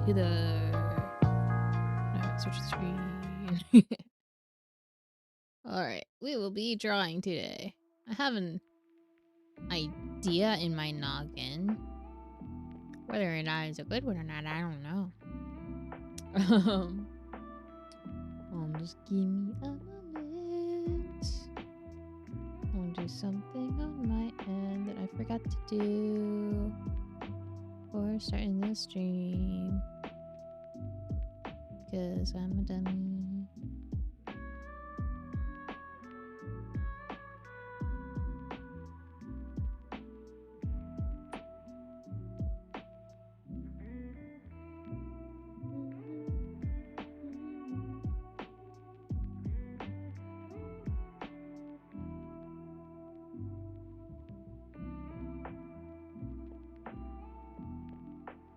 computer. Alright, switch the screen. Alright, we will be drawing today. I have an idea in my noggin. Whether or not it's a good one or not, I don't know. Just give me a moment. I'll do something on my end that I forgot to do before starting the stream. Because I'm a dummy.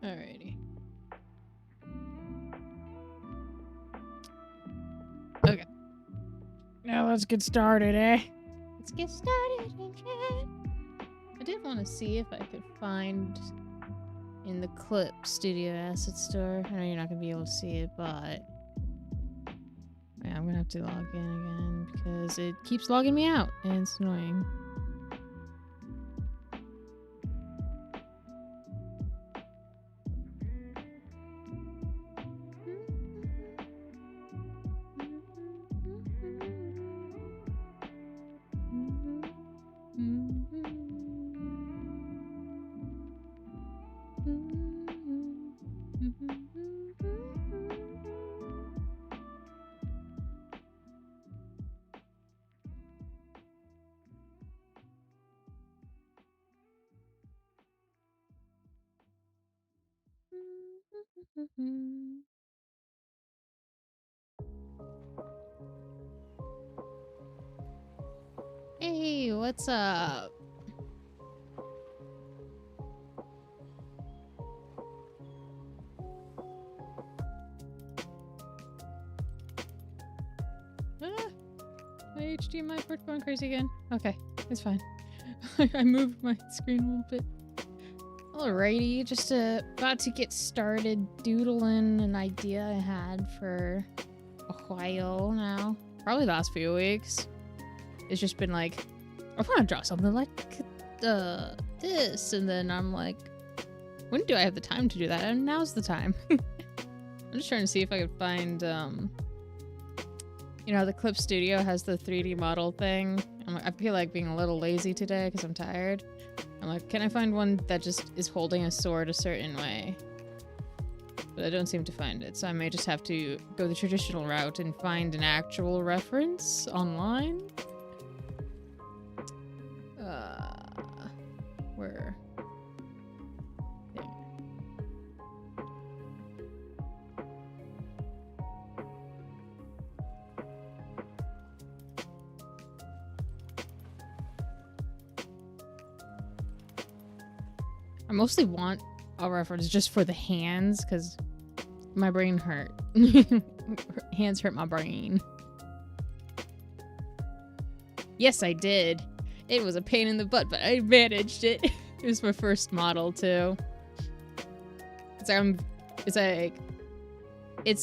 Alrighty. Okay. Now let's get started, eh? Let's get started again. I did want to see if I could find in the Clip Studio Asset Store. I know you're not going to be able to see it, but yeah, I'm going to have to log in again because it keeps logging me out and it's annoying. Hey, what's up? My HDMI port going crazy again. Okay, it's fine. I moved my screen a little bit. Alrighty, just about to get started doodling an idea I had for a while now. Probably the last few weeks. It's just been like, I want to draw something like this, and then I'm like, when do I have the time to do that? And now's the time. I'm just trying to see if I could find, you know, the Clip Studio has the 3D model thing. I feel like being a little lazy today because I'm tired. I'm like, can I find one that just is holding a sword a certain way? But I don't seem to find it, so I may just have to go the traditional route and find an actual reference online. Where? There. I mostly want a reference just for the hands, because my brain hurt. Hands hurt my brain. Yes, I did. It was a pain in the butt, but I managed it. It was my first model, too. It's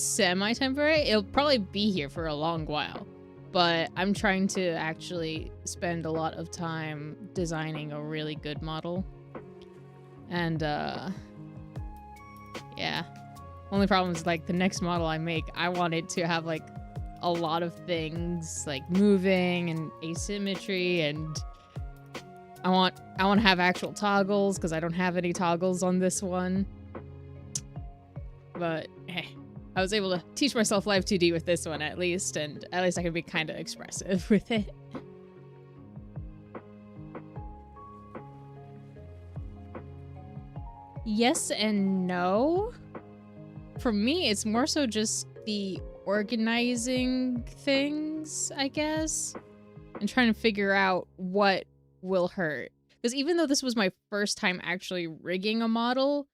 semi-temporary. It'll probably be here for a long while. But I'm trying to actually spend a lot of time designing a really good model. And, yeah. Only problem is, like, the next model I make, I want it to have, like, a lot of things, like, moving and asymmetry, and I want to have actual toggles, because I don't have any toggles on this one. But, hey, I was able to teach myself Live 2D with this one, at least, and at least I can be kind of expressive with it. Yes and no. For me, it's more so just the organizing things, I guess, and trying to figure out what will hurt. Because even though this was my first time actually rigging a model,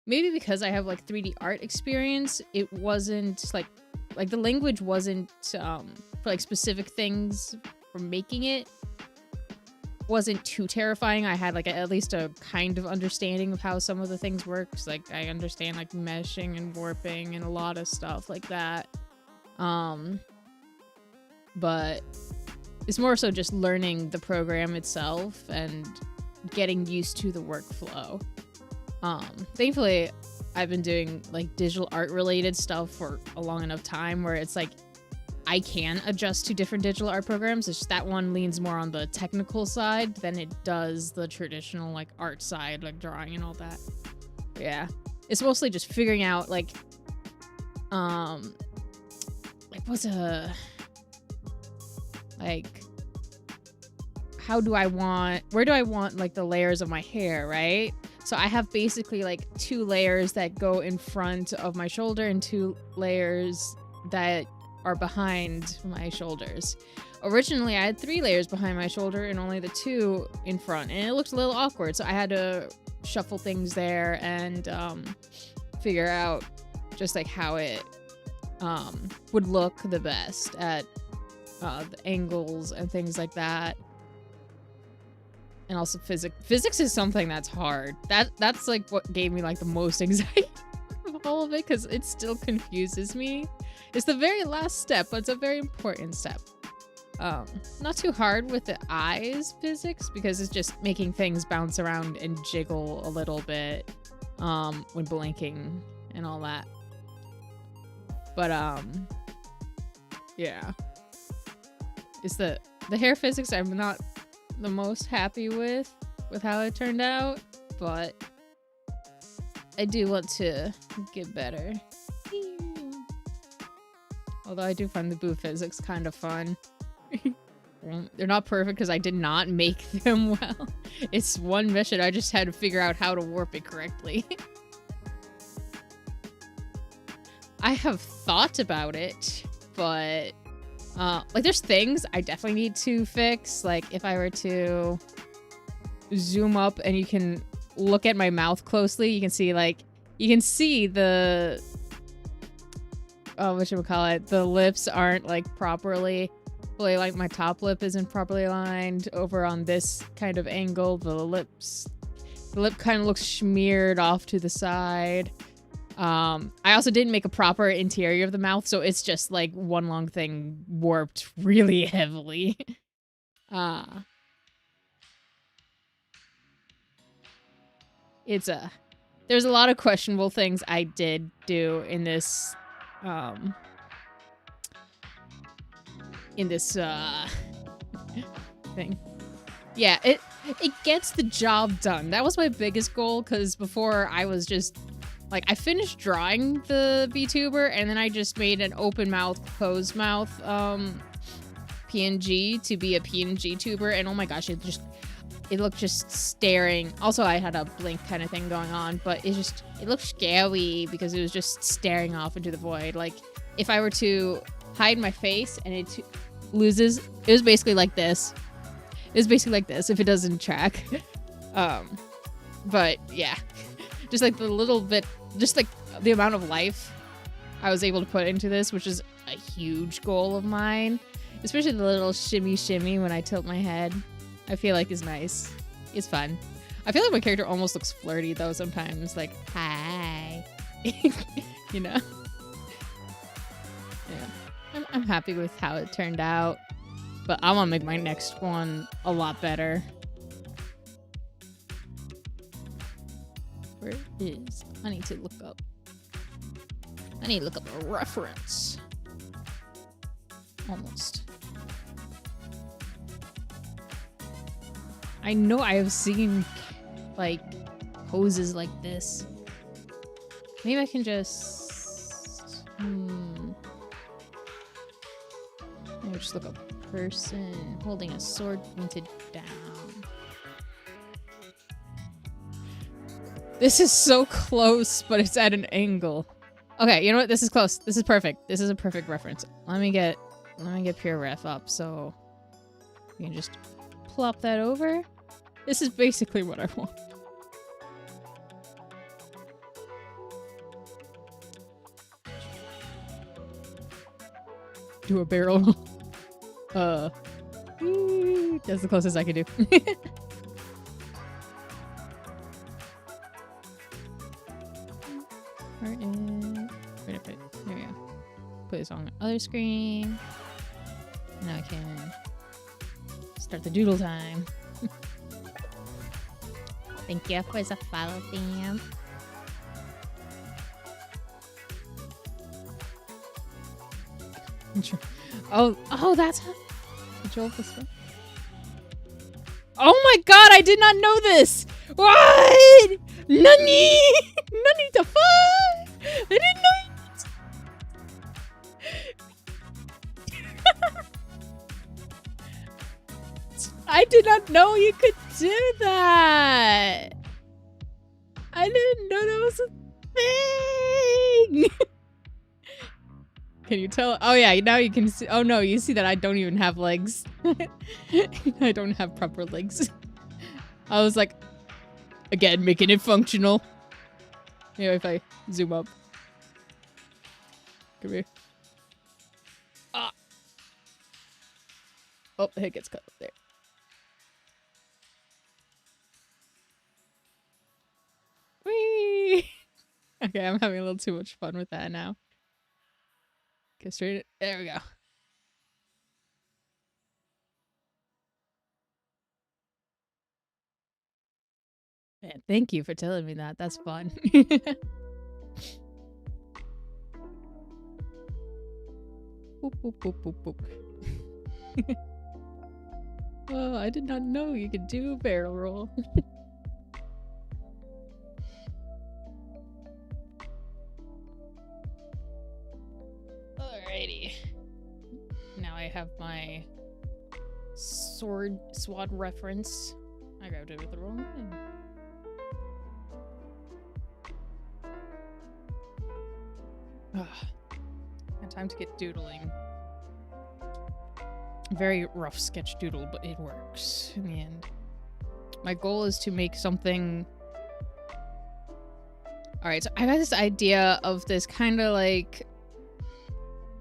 maybe because I have like 3D art experience, it wasn't like the language wasn't for like specific things for making it. wasn't too terrifying. I had like at least a kind of understanding of how some of the things work. Like I understand like meshing and warping and a lot of stuff like that. But it's more so just learning the program itself and getting used to the workflow. Thankfully, I've been doing like digital art related stuff for a long enough time where it's like I can adjust to different digital art programs. It's just that one leans more on the technical side than it does the traditional like art side, like drawing and all that. Yeah, it's mostly just figuring out like what's a like how do I want, where do I want like the layers of my hair, right? So I have basically like 2 layers that go in front of my shoulder and 2 layers that are behind my shoulders. Originally, I had 3 layers behind my shoulder and only the 2 in front, and it looked a little awkward. So I had to shuffle things there and figure out just like how it would look the best at the angles and things like that. And also physics is something that's hard. That's like what gave me like the most anxiety of all of it, because it still confuses me. It's the very last step, but it's a very important step. Not too hard with the eyes physics, because it's just making things bounce around and jiggle a little bit when blinking and all that. But yeah, it's the hair physics I'm not the most happy with how it turned out, but I do want to get better. Although I do find the boo physics kind of fun. They're not perfect because I did not make them well. It's one mission, I just had to figure out how to warp it correctly. I have thought about it, but like there's things I definitely need to fix. Like if I were to zoom up and you can look at my mouth closely, you can see the whatchamacallit, the lips aren't like properly, like my top lip isn't properly aligned. Over on this kind of angle, the lip kind of looks smeared off to the side. I also didn't make a proper interior of the mouth, so it's just like one long thing warped really heavily. There's a lot of questionable things I did do in this thing. Yeah, it gets the job done. That was my biggest goal, because before I was just like, I finished drawing the VTuber and then I just made an open mouth, closed mouth PNG to be a PNG tuber, and oh my gosh, it looked just staring. Also, I had a blink kind of thing going on, but it looked scary because it was just staring off into the void. Like if I were to hide my face and it loses, it was basically like this. It was basically like this if it doesn't track. But yeah, just like the little bit, just like the amount of life I was able to put into this, which is a huge goal of mine. Especially the little shimmy shimmy when I tilt my head, I feel like is nice. It's fun. I feel like my character almost looks flirty though sometimes, like, hi. You know? Yeah. I'm happy with how it turned out, but I want to make my next one a lot better. Where is... I need to look up a reference. Almost. I know I have seen like poses like this. Maybe I can just maybe just look up person holding a sword pointed down. This is so close, but it's at an angle. Okay, you know what? This is close. This is perfect. This is a perfect reference. Let me get pure ref up so you can just plop that over. This is basically what I want. Do a barrel. That's the closest I can do. Where is... Where did I put it? There we go. Put this on the other screen. Now I can start the doodle time. Thank you for the follow, fam. Oh, that's how... Control this one. Oh my god, I did not know this! What? Nani? Nani the fuck? I didn't know it. I did not know you could do that. I didn't know that was a thing. Can you tell? Oh yeah, now you can see. Oh no, you see that I don't even have legs. I don't have proper legs. I was like, again, making it functional. Maybe if I zoom up. Come here. Ah. Oh, the head gets cut up there. Whee! Okay, I'm having a little too much fun with that now. Get straight. There we go. Man, thank you for telling me that. That's fun. Boop, boop, boop, boop, boop. Oh, I did not know you could do a barrel roll. Alrighty. Now I have my sword reference. I grabbed it with the wrong thing. Got time to get doodling. Very rough sketch doodle, but it works in the end. My goal is to make something... Alright, so I got this idea of this kind of like...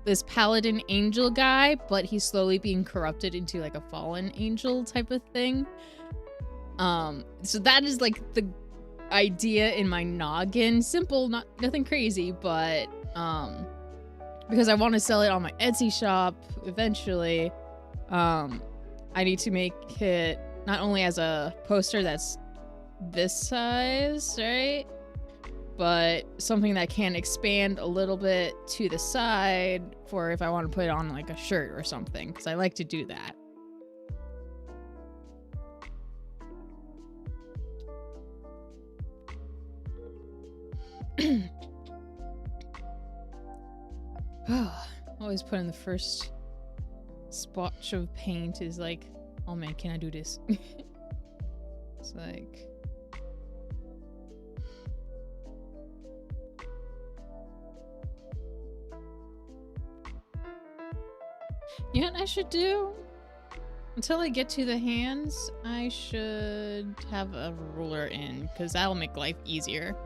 this paladin angel guy, but he's slowly being corrupted into like a fallen angel type of thing. So that is like the idea in my noggin. Simple, nothing crazy, but because I want to sell it on my Etsy shop eventually, I need to make it not only as a poster that's this size, right? But something that can expand a little bit to the side for if I want to put it on like a shirt or something, because I like to do that. Always put in the first spotch of paint is like, oh man, can I do this? It's like... You know what I should do? Until I get to the hands, I should have a ruler in, because that'll make life easier.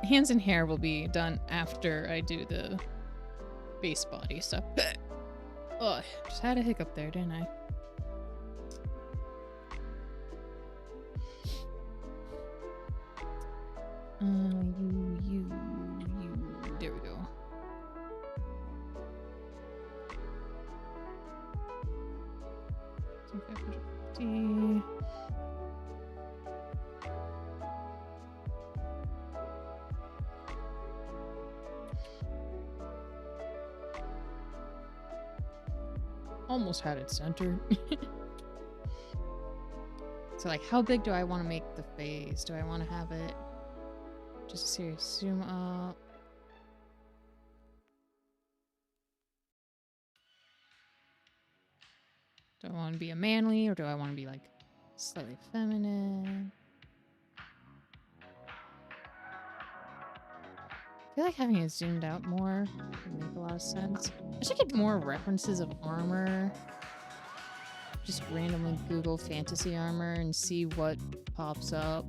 Hands and hair will be done after I do the base body stuff. Oh, just had a hiccup there, didn't I? You. There we go. Almost had it centered. So like, how big do I want to make the face? Do I want to have it just serious zoom up? Do I want to be a manly, or do I want to be like slightly feminine? I feel like having it zoomed out more would make a lot of sense. I should get more references of armor. Just randomly Google fantasy armor and see what pops up.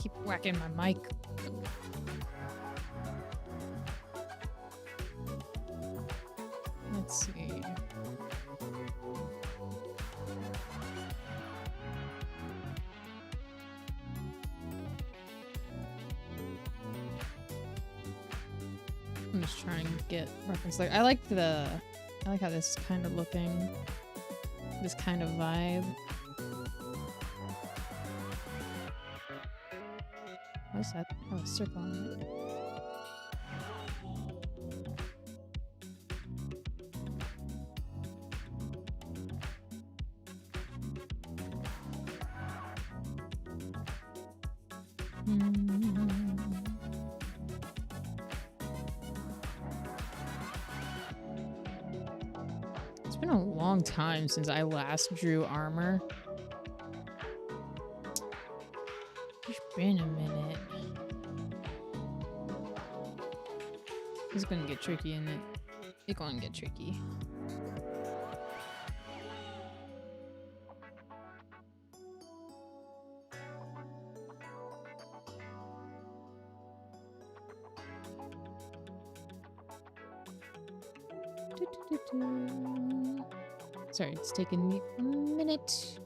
keep whacking my mic. Let's see. I'm just trying to get reference. Like I like how this is kind of looking. This kind of vibe. What's that? Oh, a circle on it. It's been a long time since I last drew armor. It's been a minute. It's gonna get tricky, isn't it? It's gonna get tricky. Sorry, it's taking me a minute.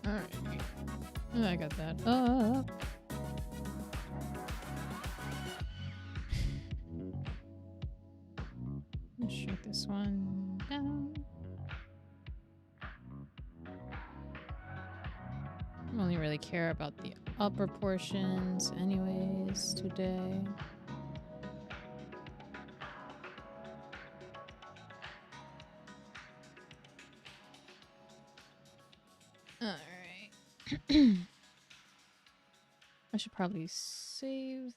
Alright. I got that up. Let's shrink this one down. I only really care about the upper portions anyways today. Alright. I should probably save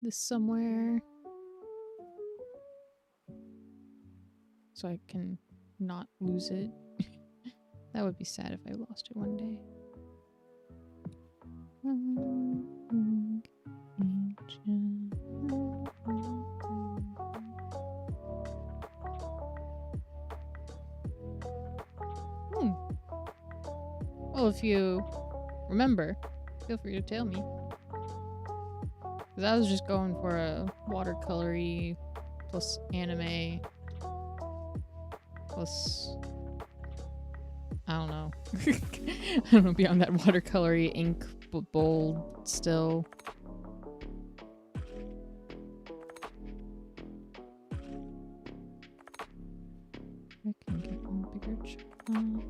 this somewhere so I can not lose it. That would be sad if I lost it one day. Well, if you remember, feel free to tell me. Because I was just going for a watercolory plus anime plus... I don't know. I don't know beyond that watercolory ink bold still. I can get one bigger chunk.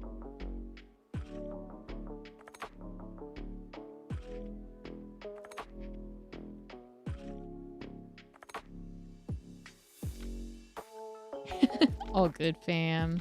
All good, fam.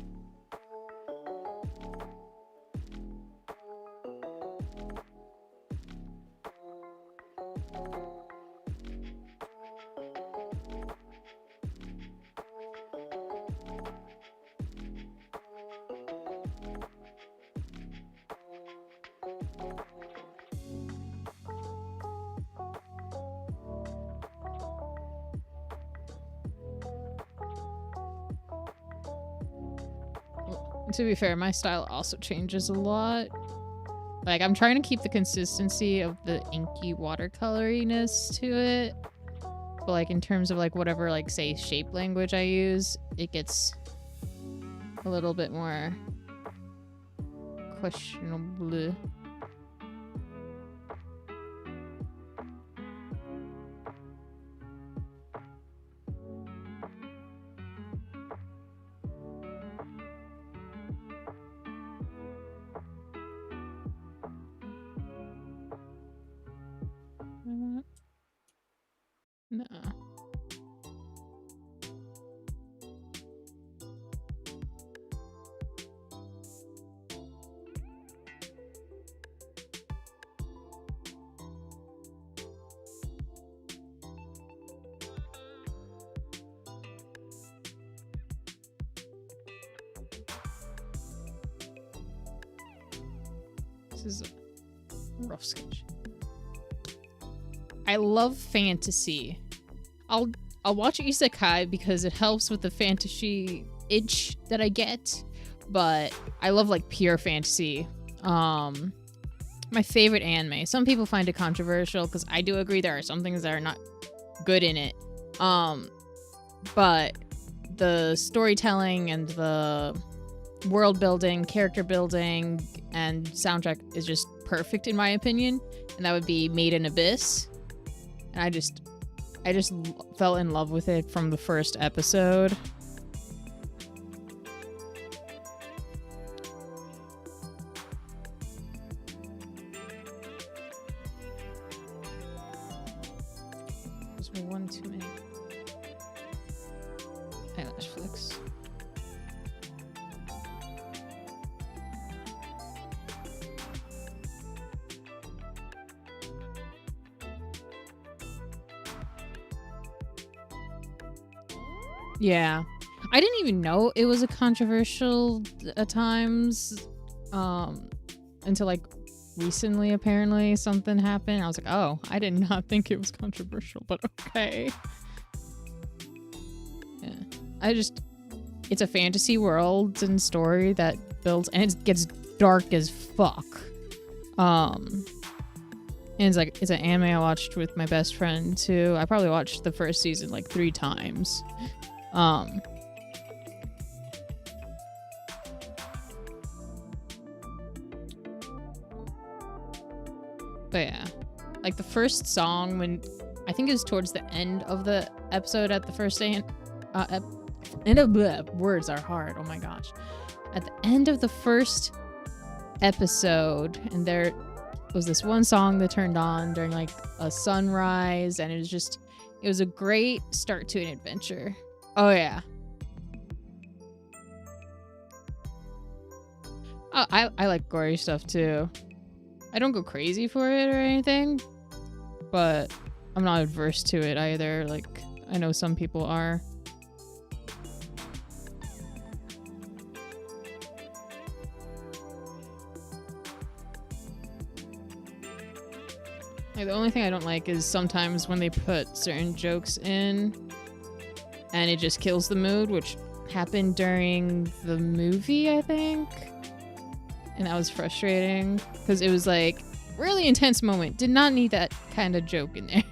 To be fair, my style also changes a lot. Like, I'm trying to keep the consistency of the inky watercoloriness to it. But, like, in terms of, like, whatever, like, say, shape language I use, it gets a little bit more questionable. is a rough sketch. I love fantasy. I'll watch isekai because it helps with the fantasy itch that I get, but I love like pure fantasy. My favorite anime. Some people find it controversial because I do agree there are some things that are not good in it. But the storytelling and the world building, character building, and soundtrack is just perfect in my opinion. And that would be Made in Abyss. And I just fell in love with it from the first episode. There's one too many eyelash flicks. Yeah. I didn't even know it was a controversial at times until like recently apparently something happened. I was like, oh, I did not think it was controversial, but okay. Yeah. It's a fantasy world and story that builds, and it gets dark as fuck. And it's an anime I watched with my best friend too. I probably watched the first season like 3 times. But yeah, like the first song, when I think it was towards the end of the episode at the first words are hard. Oh my gosh. At the end of the first episode, and there was this one song that turned on during like a sunrise, and it was a great start to an adventure. Oh yeah. Oh, I like gory stuff too. I don't go crazy for it or anything, but I'm not adverse to it either. Like, I know some people are. Like, the only thing I don't like is sometimes when they put certain jokes in and it just kills the mood, which happened during the movie, I think. And that was frustrating because it was like really intense moment. Did not need that kind of joke in there.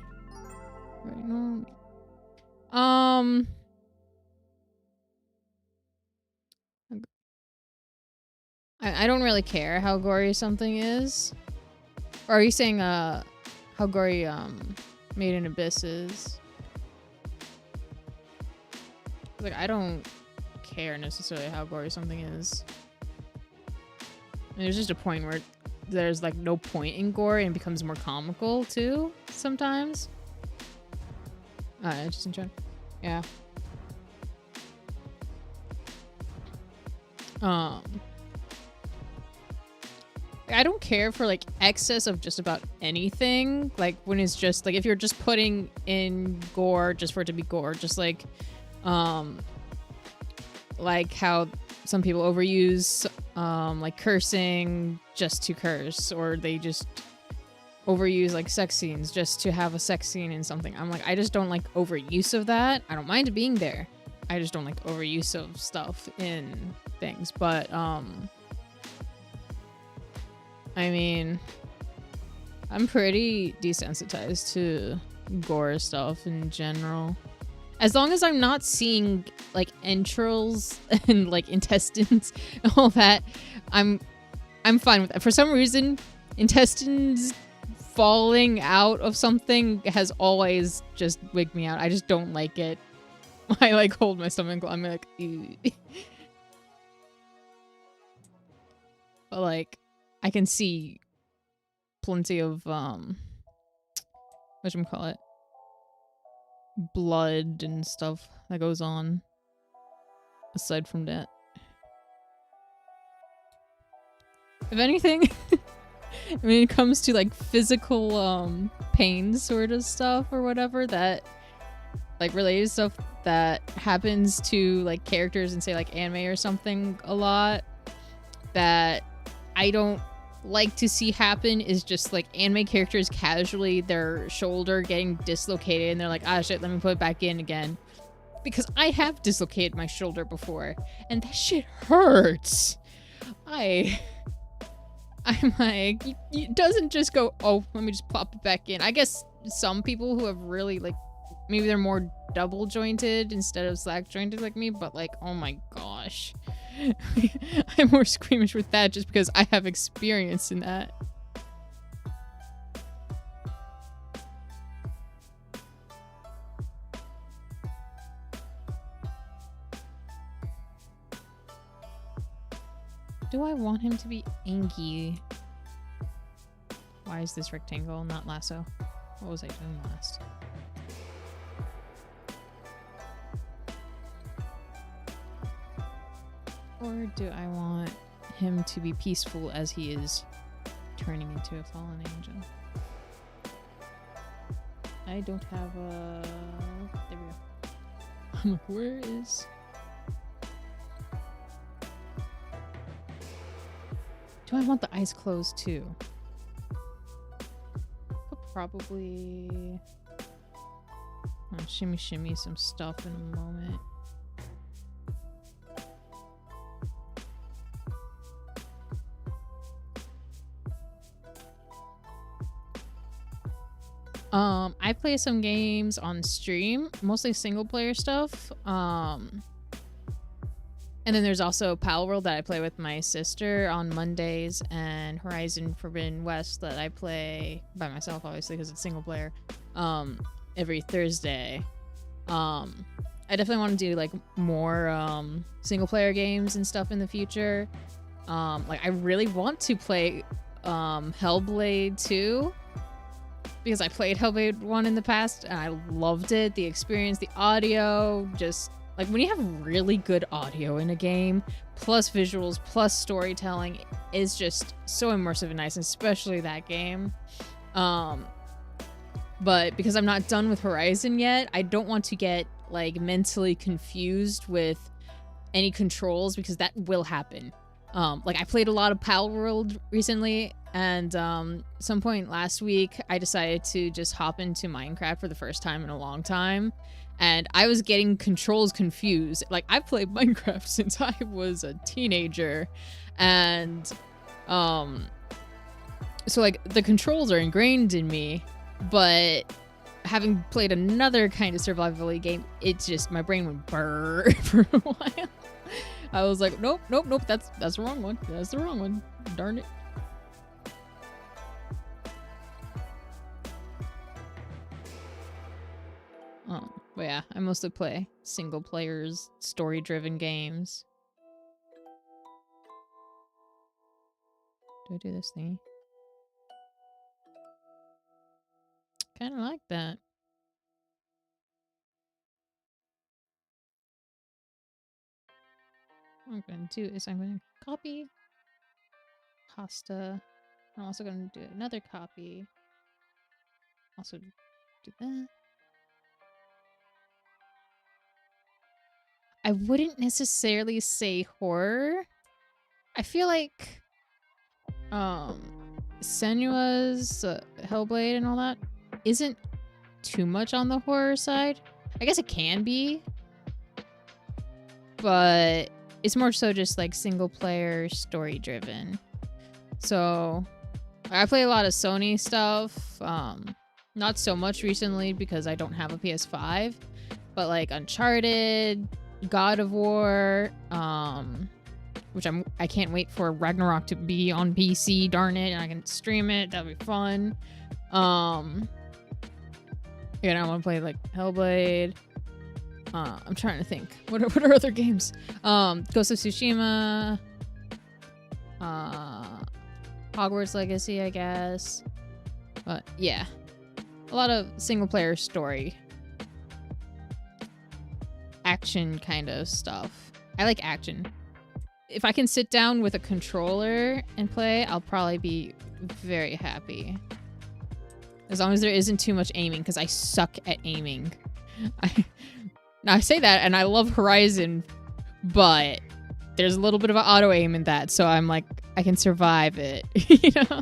Right, no. I don't really care how gory something is. Or are you saying how gory Made in Abyss is? Like, I don't care necessarily how gory something is. And there's just a point where there's like no point in gore and it becomes more comical too sometimes. Just enjoy. Yeah. I don't care for like excess of just about anything. Like when it's just like, if you're just putting in gore just for it to be gore, just like how some people overuse like cursing just to curse, or they just overuse like sex scenes just to have a sex scene in something. I'm like, I just don't like overuse of that. I don't mind it being there. I just don't like overuse of stuff in things. But I mean, I'm pretty desensitized to gore stuff in general. As long as I'm not seeing like entrails and like intestines and all that, I'm fine with that. For some reason, intestines falling out of something has always just wigged me out. I just don't like it. I like hold my stomach. I'm like, ew. But like, I can see plenty of whatchamacallit, blood and stuff that goes on aside from that. If anything, when it comes to like physical pain sort of stuff or whatever, that like related stuff that happens to like characters in say like anime or something a lot, that I don't like to see happen is just like anime characters casually their shoulder getting dislocated and they're like, ah shit, let me put it back in again. Because I have dislocated my shoulder before and that shit hurts. I'm like, it doesn't just go, oh, let me just pop it back in. I guess some people who have really like, maybe they're more double jointed instead of slack jointed like me, but like, oh my gosh. I'm more squeamish with that just because I have experience in that. Do I want him to be Angie? Why is this rectangle not lasso? What was I doing last? Or do I want him to be peaceful as he is turning into a fallen angel? I don't have a... There we go. I'm like, where is... Do I want the eyes closed too? Could probably... I'll shimmy some stuff in a moment. I play some games on stream, mostly single player stuff. And then there's also Pal World that I play with my sister on Mondays, and Horizon Forbidden West that I play by myself, obviously, because it's single player, every Thursday. I definitely want to do like more single player games and stuff in the future. Like I really want to play Hellblade 2. Because I played Hellblade 1 in the past and I loved it. The experience, the audio, just like when you have really good audio in a game, plus visuals, plus storytelling, is just so immersive and nice, especially that game. But because I'm not done with Horizon yet, I don't want to get like mentally confused with any controls because that will happen. Like I played a lot of Pal World recently, and some point last week I decided to just hop into Minecraft for the first time in a long time, and I was getting controls confused. Like I've played Minecraft since I was a teenager, and so like the controls are ingrained in me, but having played another kind of survival game, it's just my brain went brrr for a while. I was like, nope, that's the wrong one. That's the wrong one. Darn it. Oh, but yeah, I mostly play single players, story-driven games. Do I do this thing? Kind of like that. What I'm going to do is I'm going to copy pasta. I'm also going to do another copy. Also do that. I wouldn't necessarily say horror. I feel like Senua's Hellblade and all that isn't too much on the horror side. I guess it can be, but it's more so just like single player story driven. So I play a lot of Sony stuff. Not so much recently because I don't have a PS5, but like Uncharted, God of War, which I can't wait for Ragnarok to be on PC, darn it, and I can stream it. That'll be fun. Yeah, I want to play like Hellblade. I'm trying to think. What are other games? Ghost of Tsushima. Hogwarts Legacy, I guess. But yeah, a lot of single player story, action kind of stuff. I like action. If I can sit down with a controller and play, I'll probably be very happy. As long as there isn't too much aiming, because I suck at aiming. Now I say that, and I love Horizon, but there's a little bit of an auto aim in that, so I'm like, I can survive it, you know?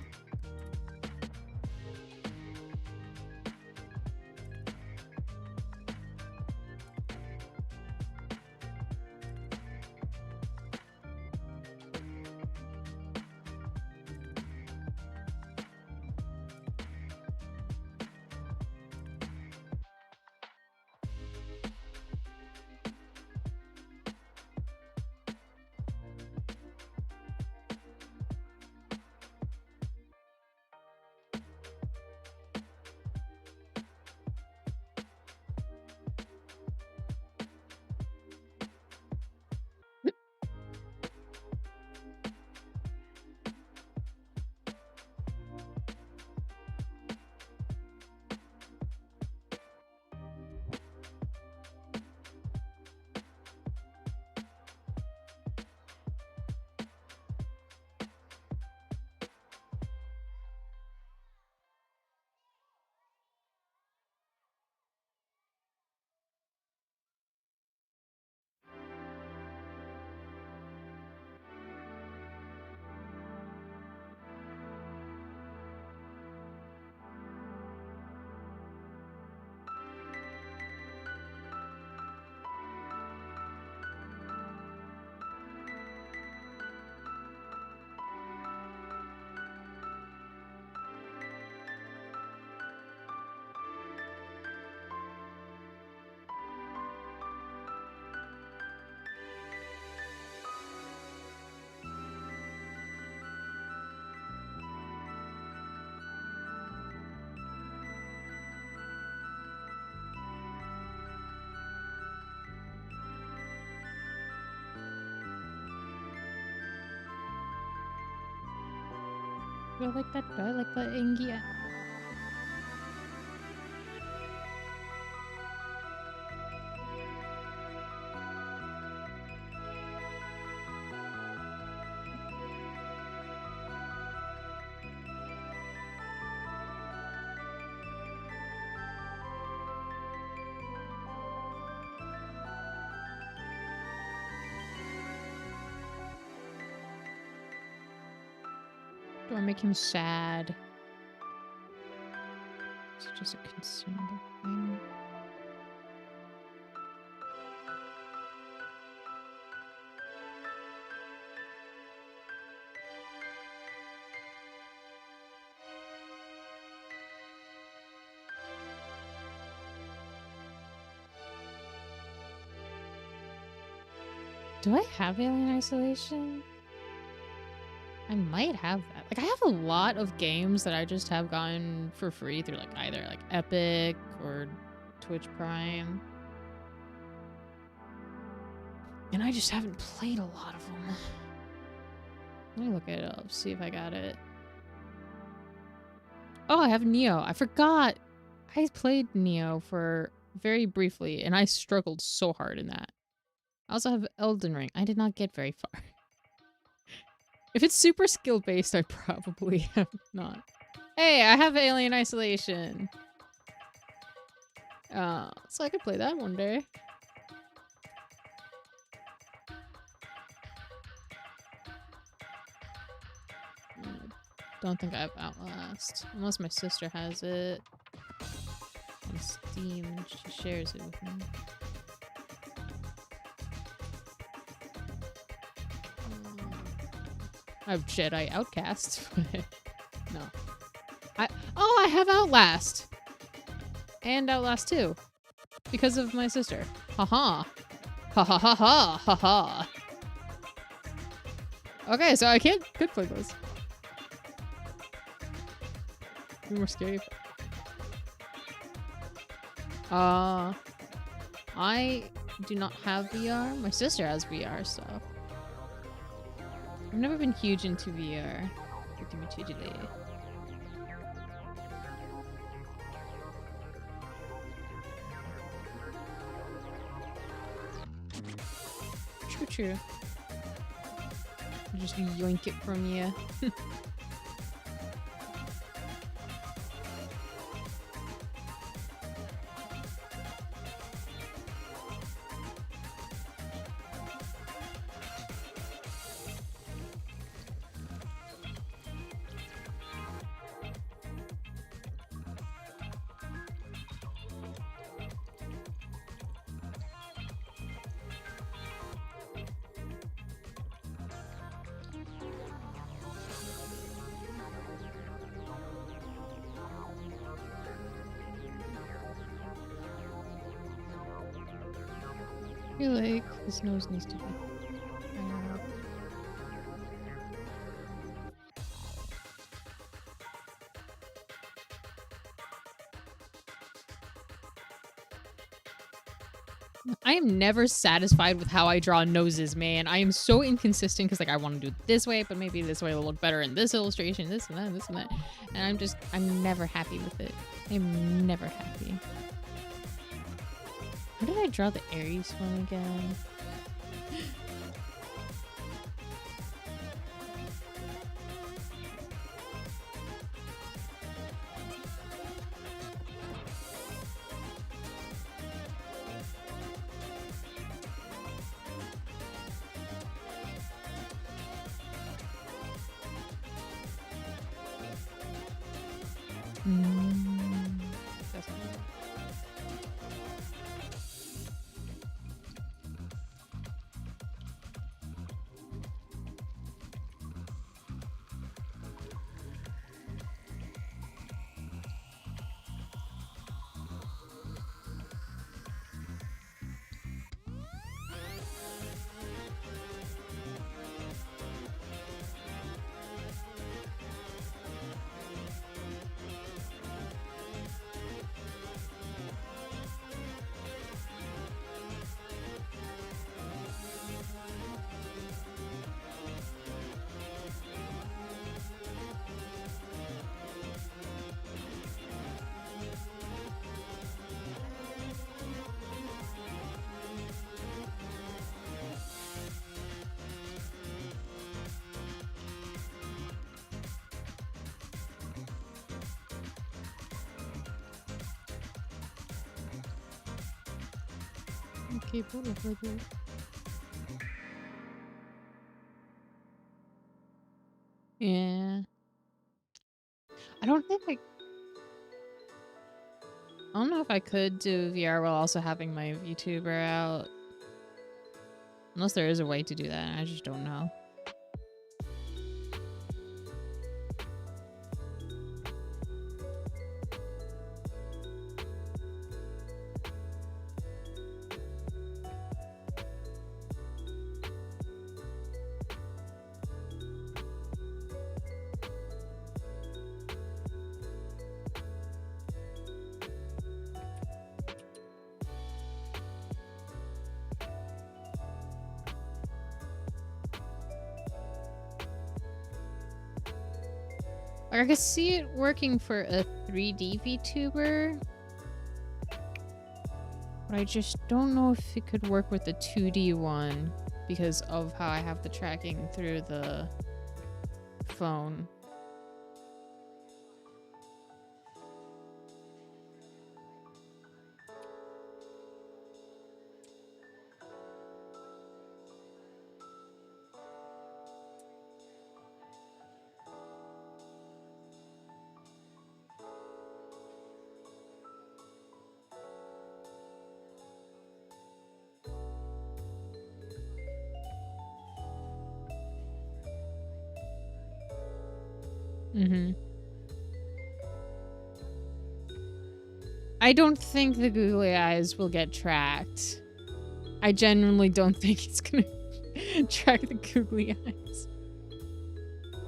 Do I like that? Do I like that Ingia? Do I make him sad? Is it just a consumable thing? Do I have Alien Isolation? I might have that. Like, I have a lot of games that I just have gotten for free through, like, either, like, Epic or Twitch Prime. And I just haven't played a lot of them. Let me look it up, see if I got it. Oh, I have Neo. I forgot. I played Neo for very briefly, and I struggled so hard in that. I also have Elden Ring. I did not get very far. If it's super skill-based, I probably have not. Hey, I have Alien Isolation. So I could play that one day. Don't think I have Outlast. Unless my sister has it. On Steam, she shares it with me. I have Jedi Outcast. No. I have Outlast! And Outlast 2. Because of my sister. Haha. Ha ha ha ha ha ha. Okay, so I could play those. Be more scary. I do not have VR. My sister has VR, so I've never been huge into VR. True. Just yoink it from you. feel like his nose needs to be higher up. I am never satisfied with how I draw noses, man. I am so inconsistent because, like, I want to do it this way, but maybe this way will look better in this illustration, this and that, this and that. And I'm never happy with it. I'm never happy. How did I draw the Aries one again? That's not it. Okay, Doodle for the... Yeah. I don't know if I could do VR while also having my VTuber out. Unless there is a way to do that. I just don't know. Like, I could see it working for a 3D VTuber. But I just don't know if it could work with the 2D one because of how I have the tracking through the phone. I don't think the googly eyes will get tracked. I genuinely don't think it's gonna track the googly eyes.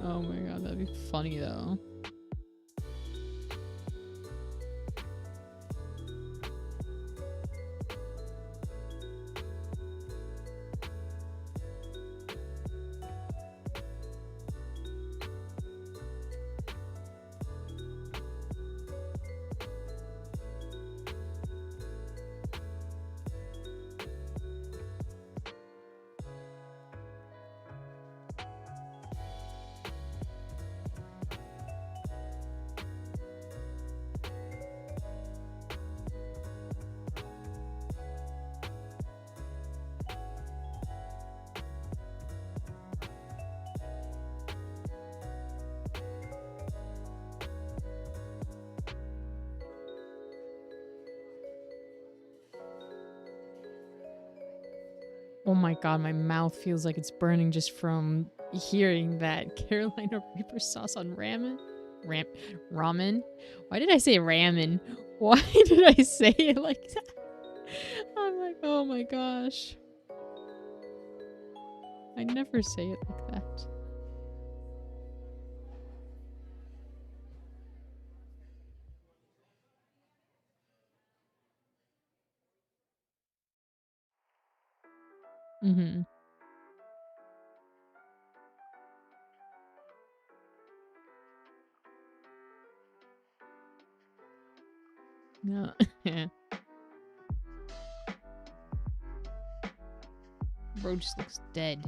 Oh my god, that'd be funny though. Oh my god, my mouth feels like it's burning just from hearing that. Carolina Reaper sauce on ramen? Ramen? Why did I say ramen? Why did I say it like that? I'm like, oh my gosh. I never say it like that. Mm-hmm. No. Bro just looks dead.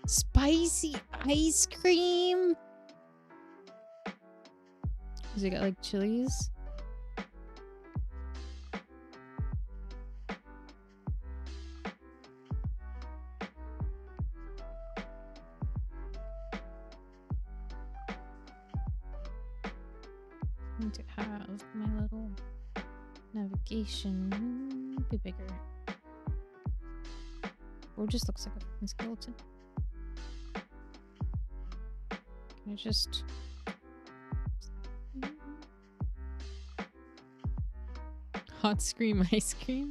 Spicy ice cream? Does it got like chilies? I need to have my little navigation be bigger. Or just looks like a fucking skeleton. Can I just... Hot scream ice cream?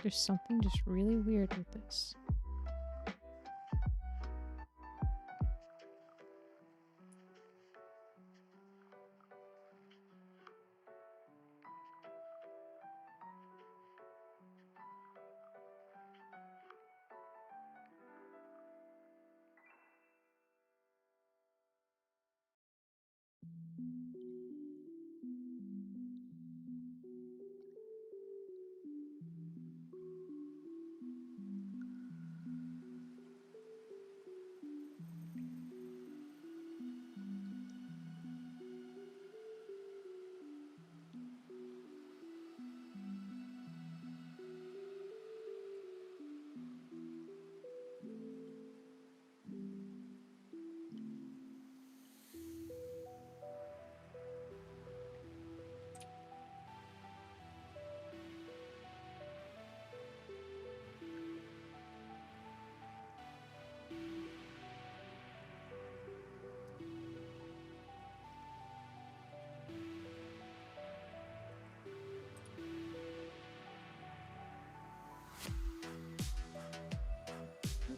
There's something just really weird with this.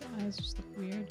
The eyes just look weird.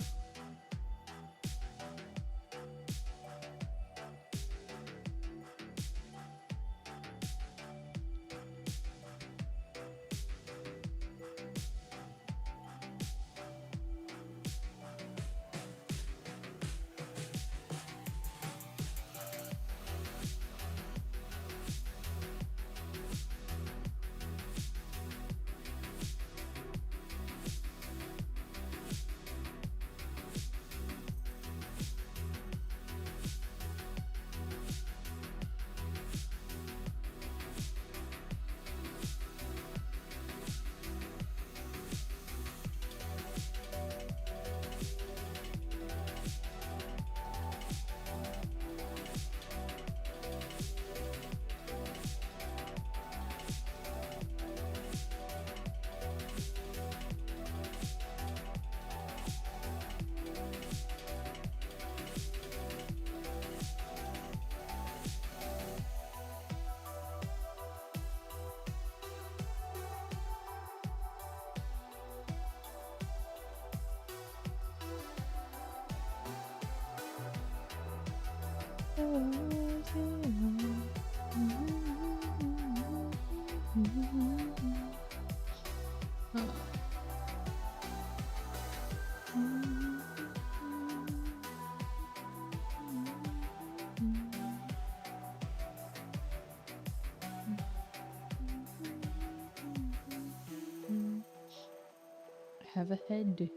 have a head.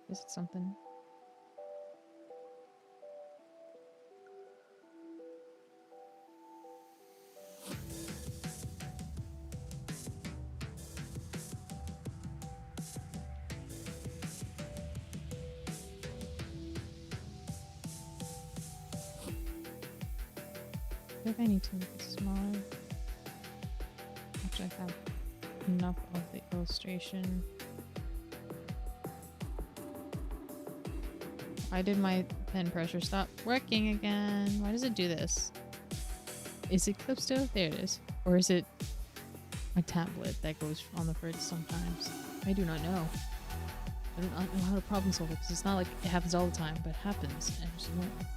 Is it something? I think I need to make it smaller. Actually, I have enough of the illustration. Why did my pen pressure stop working again? Why does it do this? Is it Clipsto? There it is. Or is it a tablet that goes on the fridge sometimes? I do not know. I do not know how to problem solve it because it's not like it happens all the time, but it happens and it's annoying.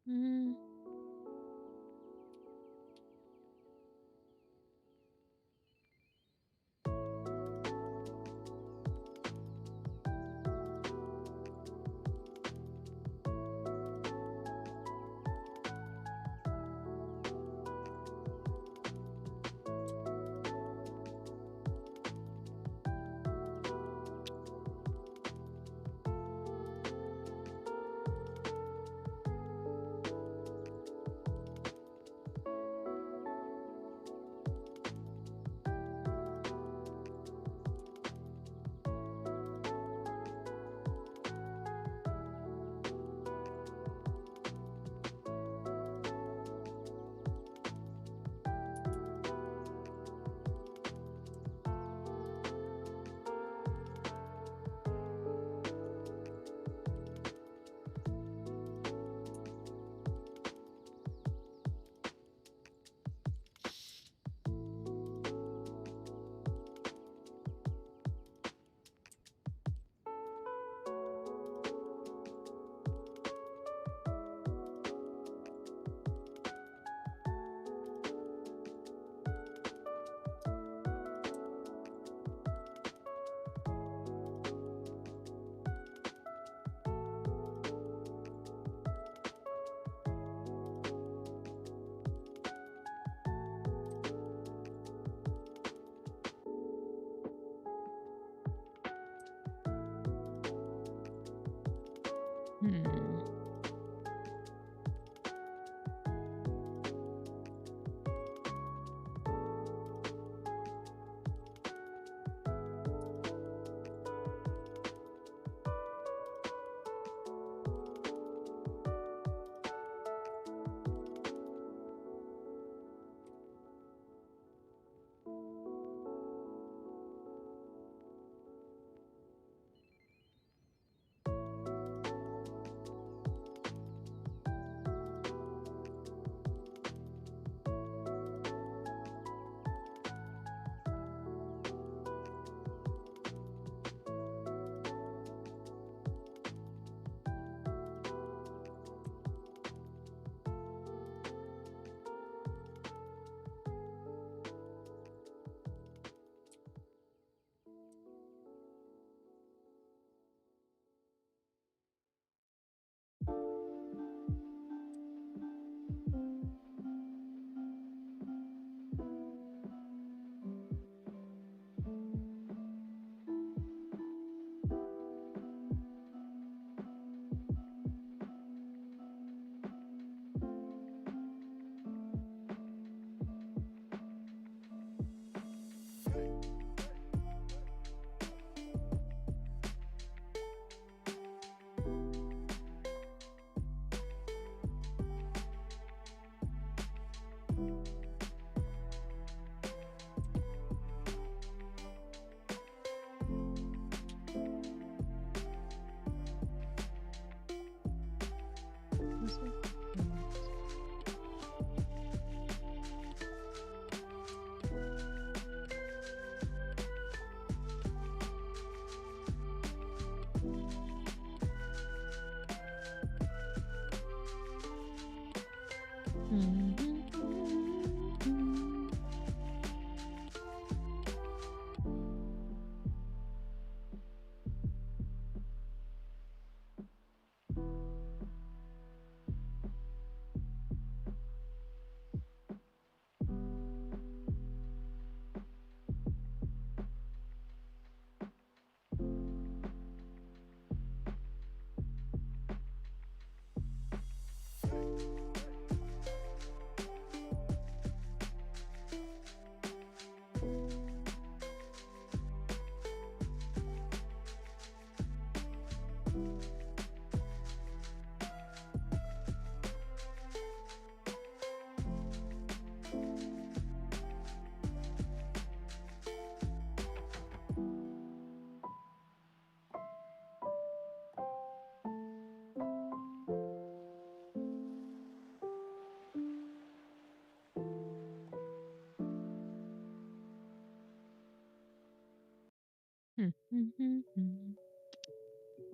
Hmm. Hmm.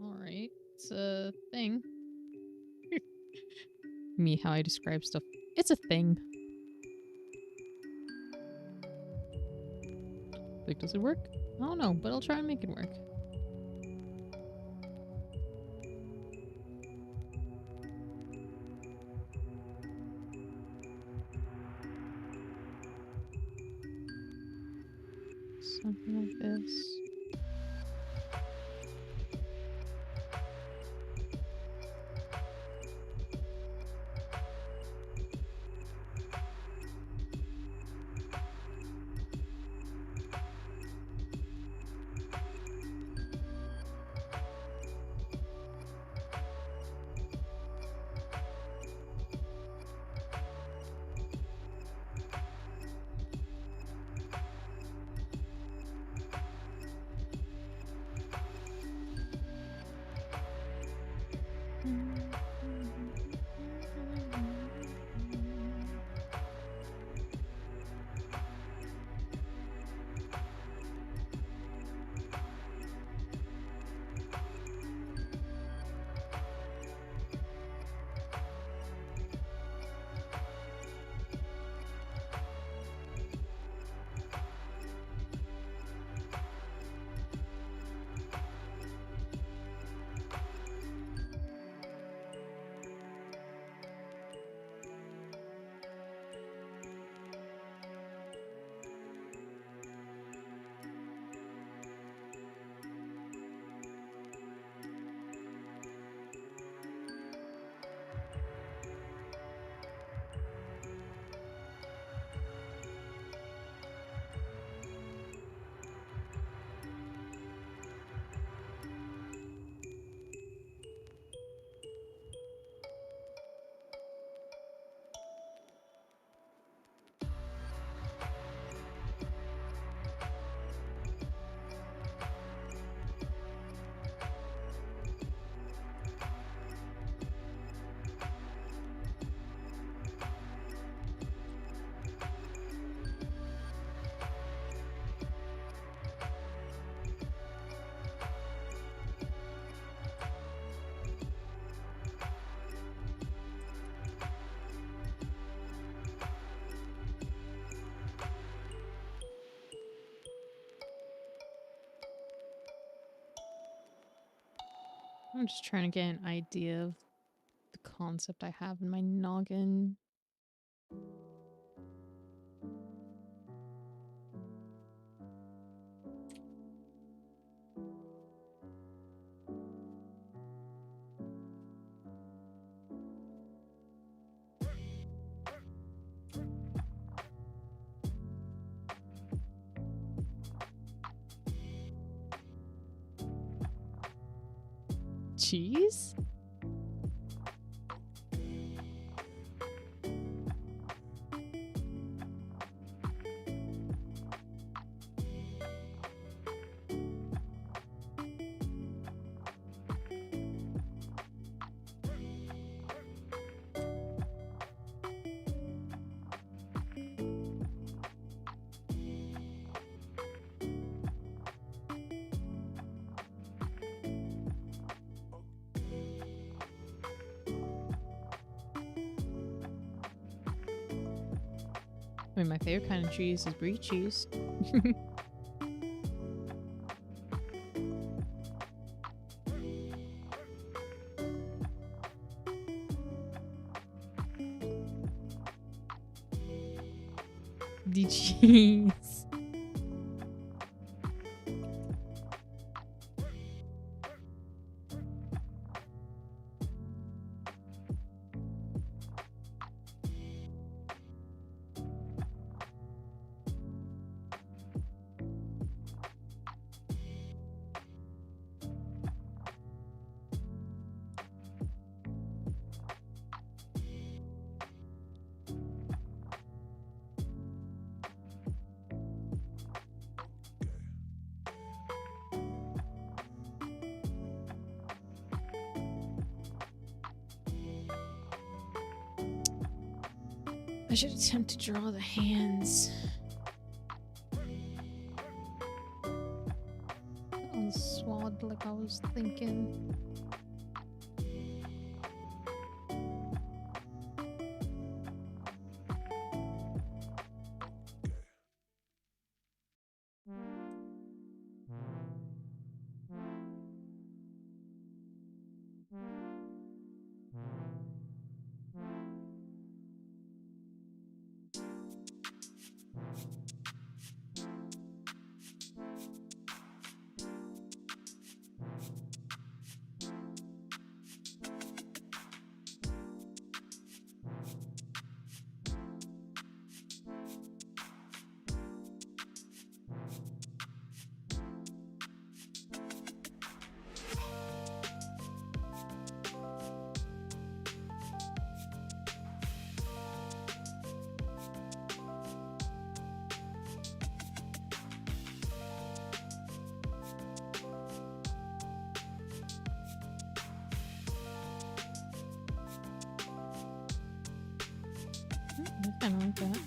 Alright, it's a thing. Me, how I describe stuff. It's a thing. Like, does it work? I don't know, but I'll try and make it work. Something like this. I'm just trying to get an idea of the concept I have in my noggin. Cheese? I mean, my favorite kind of cheese is brie cheese. The cheese. I should attempt to draw the hands. Unswathed like I was thinking. I kind of like that.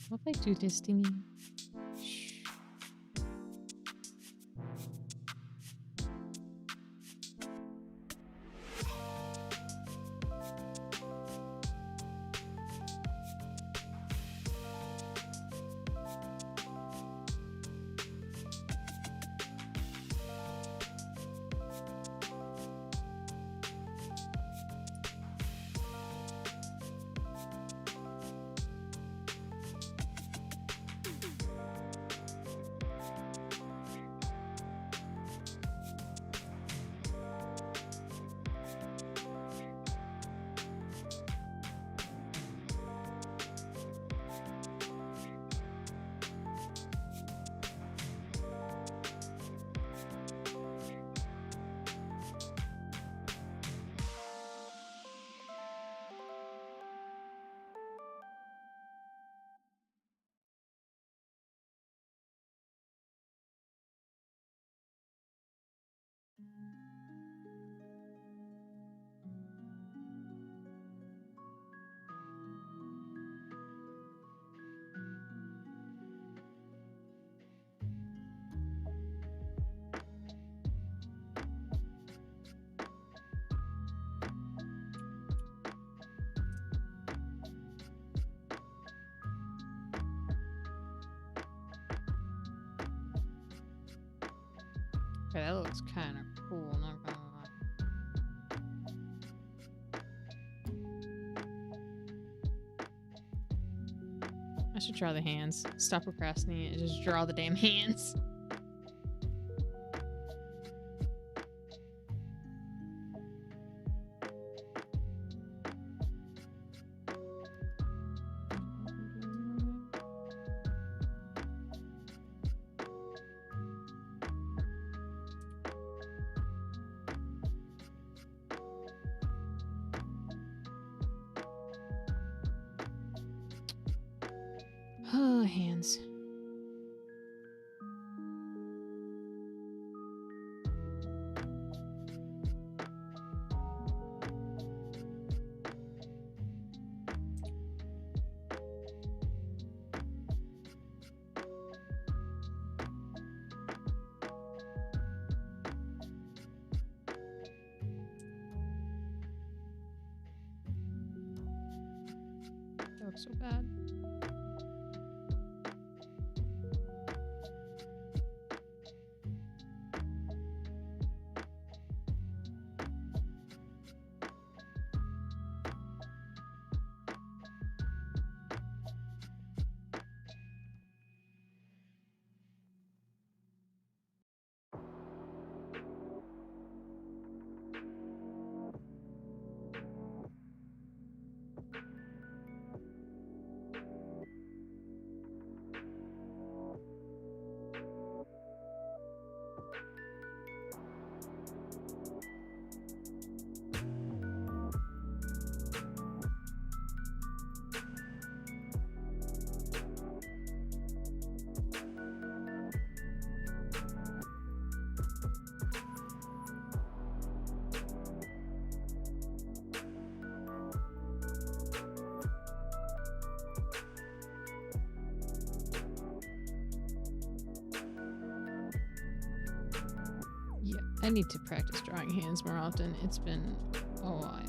What if I do this thingy? Okay, that looks kind of cool, not gonna lie. I should draw the hands. Stop procrastinating and just draw the damn hands. Oh, hands. That looks so bad. Yeah, I need to practice drawing hands more often. It's been a while.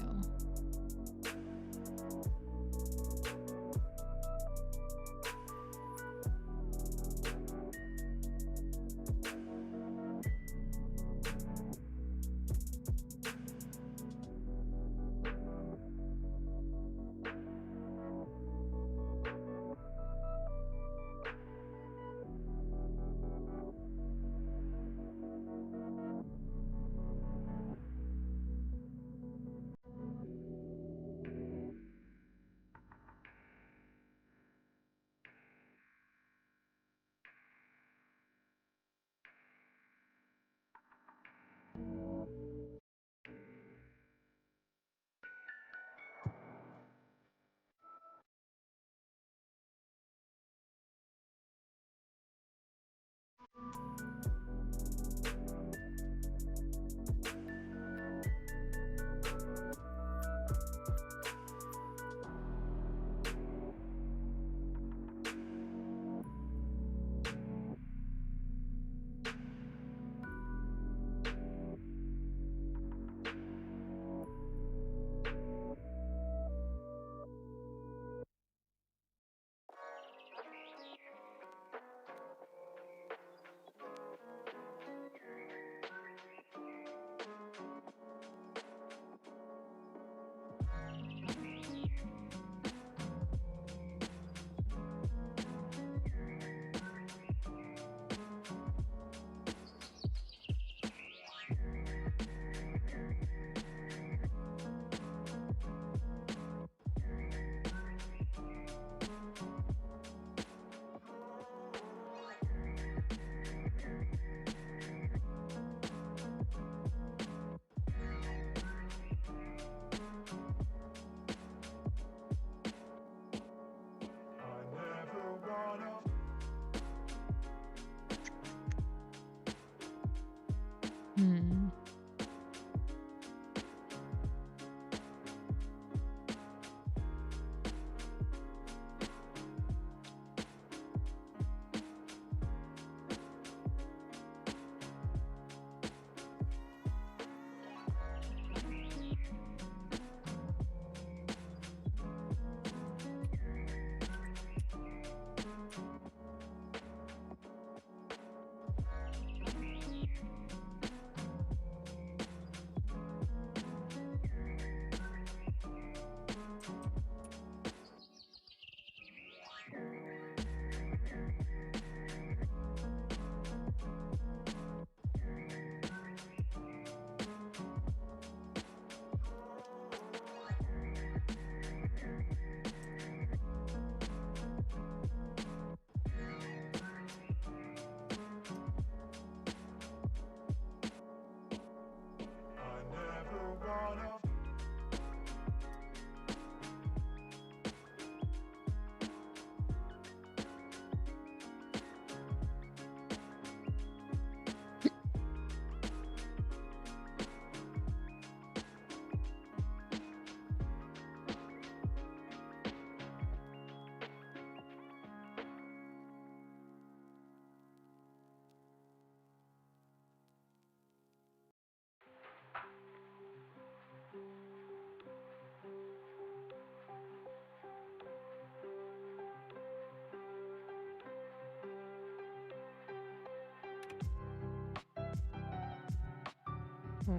Oh.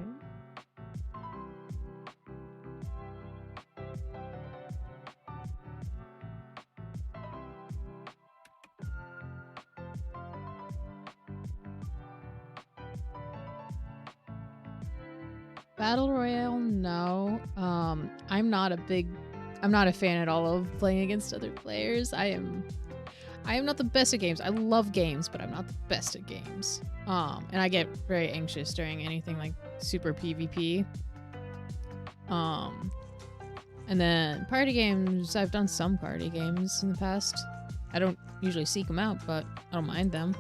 Battle Royale, no. I'm not a fan at all of playing against other players. I am not the best at games. I love games, but I'm not the best at games. And I get very anxious during anything like super PvP. And then party games, I've done some party games in the past. I don't usually seek them out, but I don't mind them.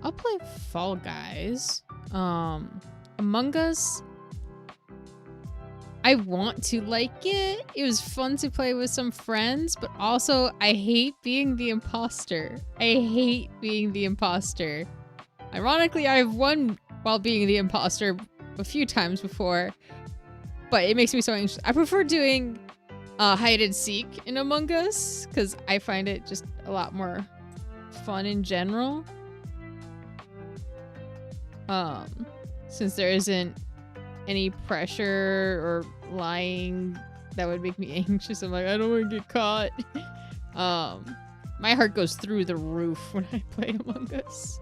I'll play Fall Guys. Among Us, I want to like it. It was fun to play with some friends, but also I hate being the imposter. I hate being the imposter. Ironically, I've won while being the imposter a few times before, but it makes me so anxious. I prefer doing hide and seek in Among Us because I find it just a lot more fun in general. Since there isn't any pressure or lying that would make me anxious. I'm like, I don't want to get caught. My heart goes through the roof when I play Among Us.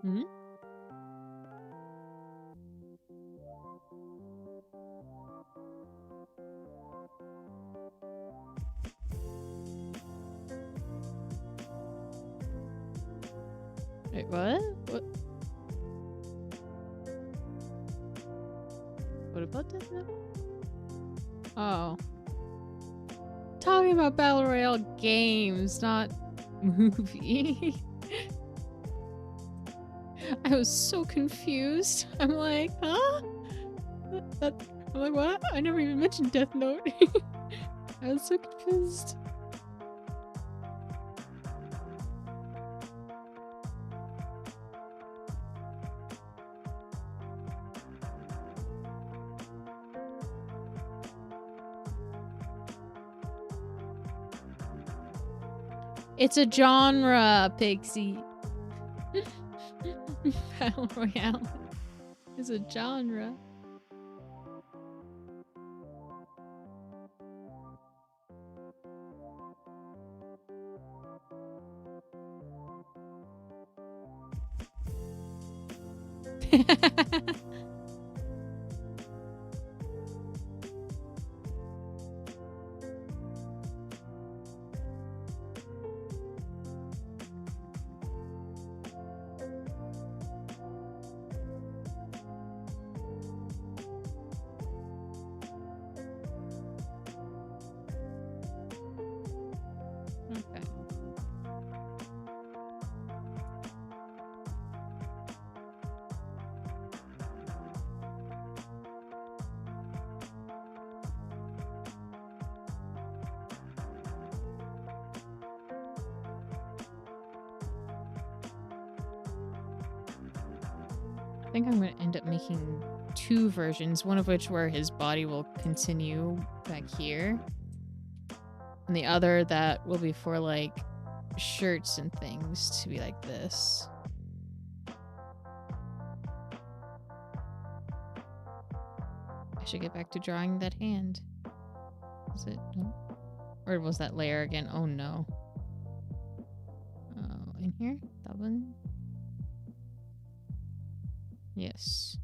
Hmm? Wait, what? What about Death Note? Oh. Talking about Battle Royale games, not movie. I was so confused. I'm like, huh? I'm like, what? I never even mentioned Death Note. I was so confused. It's a genre, Pixie. Battle Royale is a genre. Okay. I think I'm going to end up making 2 versions, one of which where his body will continue back here, and the other that will be for like shirts and things to be like this. I should get back to drawing that hand. Is it? No? Or was that layer again? Oh no. Oh, in here? That one? Yes.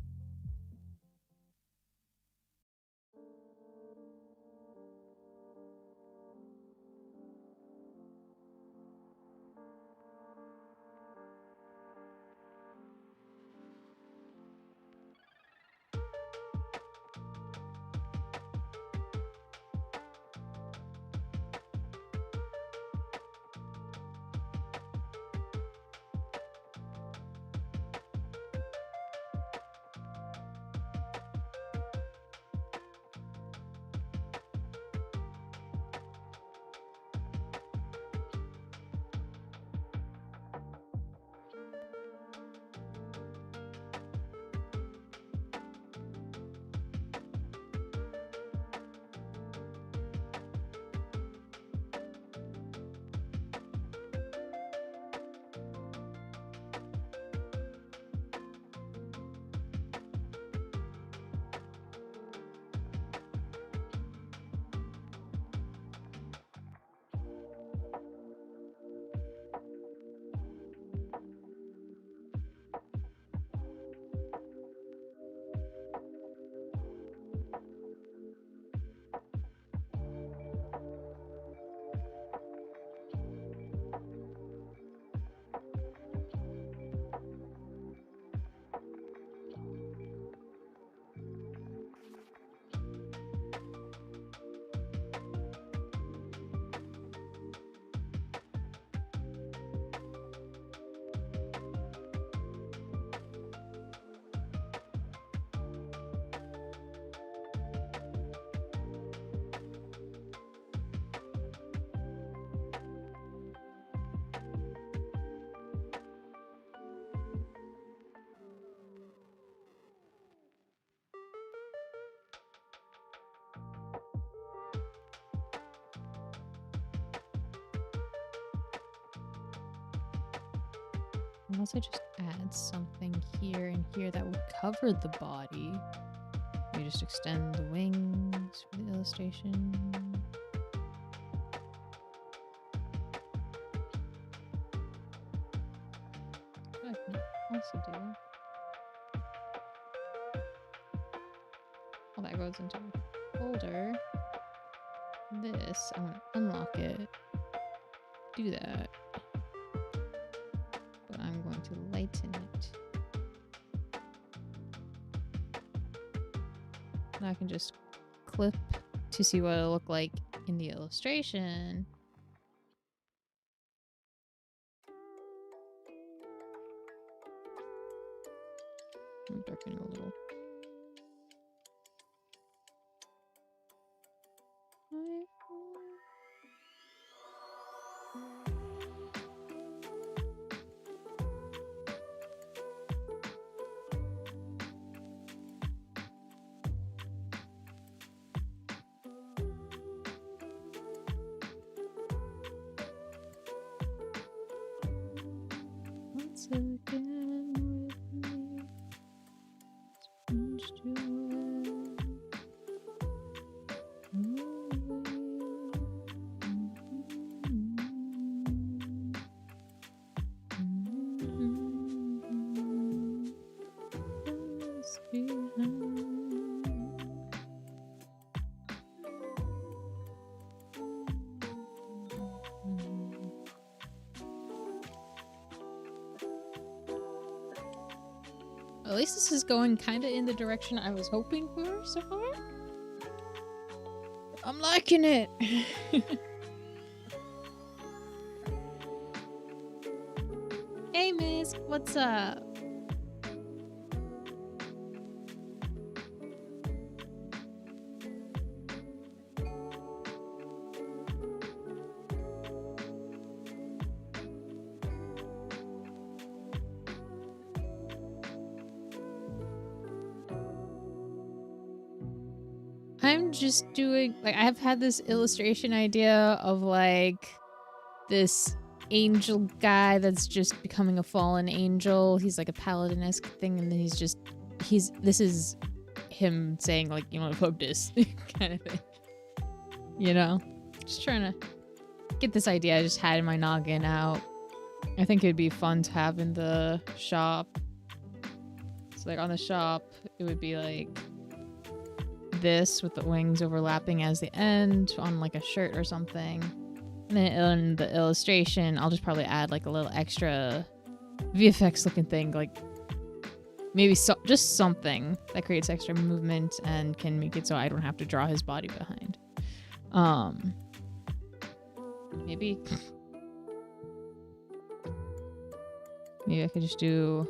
Unless I just add something here and here that would cover the body. We just extend the wings for the illustration. I can also do. All that goes into a folder. This, I want to unlock it. Do that. But I'm going to lighten it. And I can just clip to see what it'll look like in the illustration. I'm darkening a little. Once again with me, sponge to At least this is going kind of in the direction I was hoping for so far. I'm liking it. Hey, miss, what's up? I'm just doing, like, I have had this illustration idea of, like, this angel guy that's just becoming a fallen angel. He's like a paladin-esque thing, and then this is him saying, like, you know, fuck this kind of thing. You know? Just trying to get this idea I just had in my noggin out. I think it'd be fun to have in the shop. So, like, on the shop, it would be, like, this with the wings overlapping as the end on like a shirt or something, and then in the illustration I'll just probably add like a little extra VFX looking thing, like maybe just something that creates extra movement and can make it so I don't have to draw his body behind. Maybe I could just do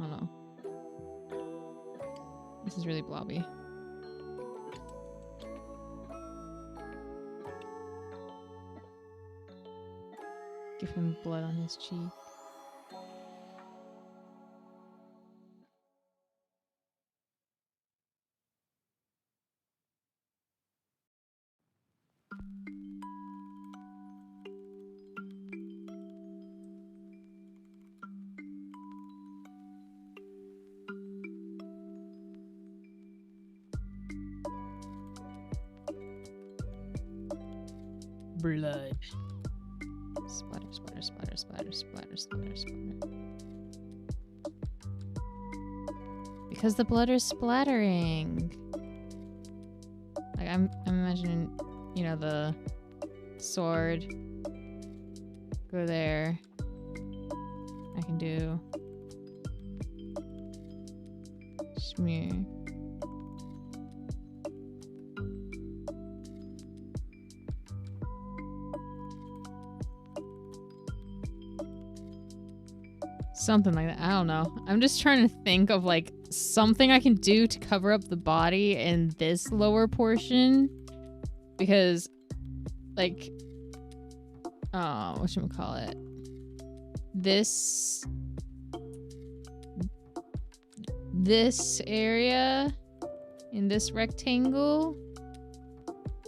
I don't know. This is really blobby. Give him blood on his cheek. Blood. Splatter, splatter, splatter, splatter, splatter, splatter, splatter. Because the blood is splattering. Like I'm imagining, you know, the sword. Go there. I can do smear. Something like that. I don't know. I'm just trying to think of like something I can do to cover up the body in this lower portion, because like whatchamacallit, this area in this rectangle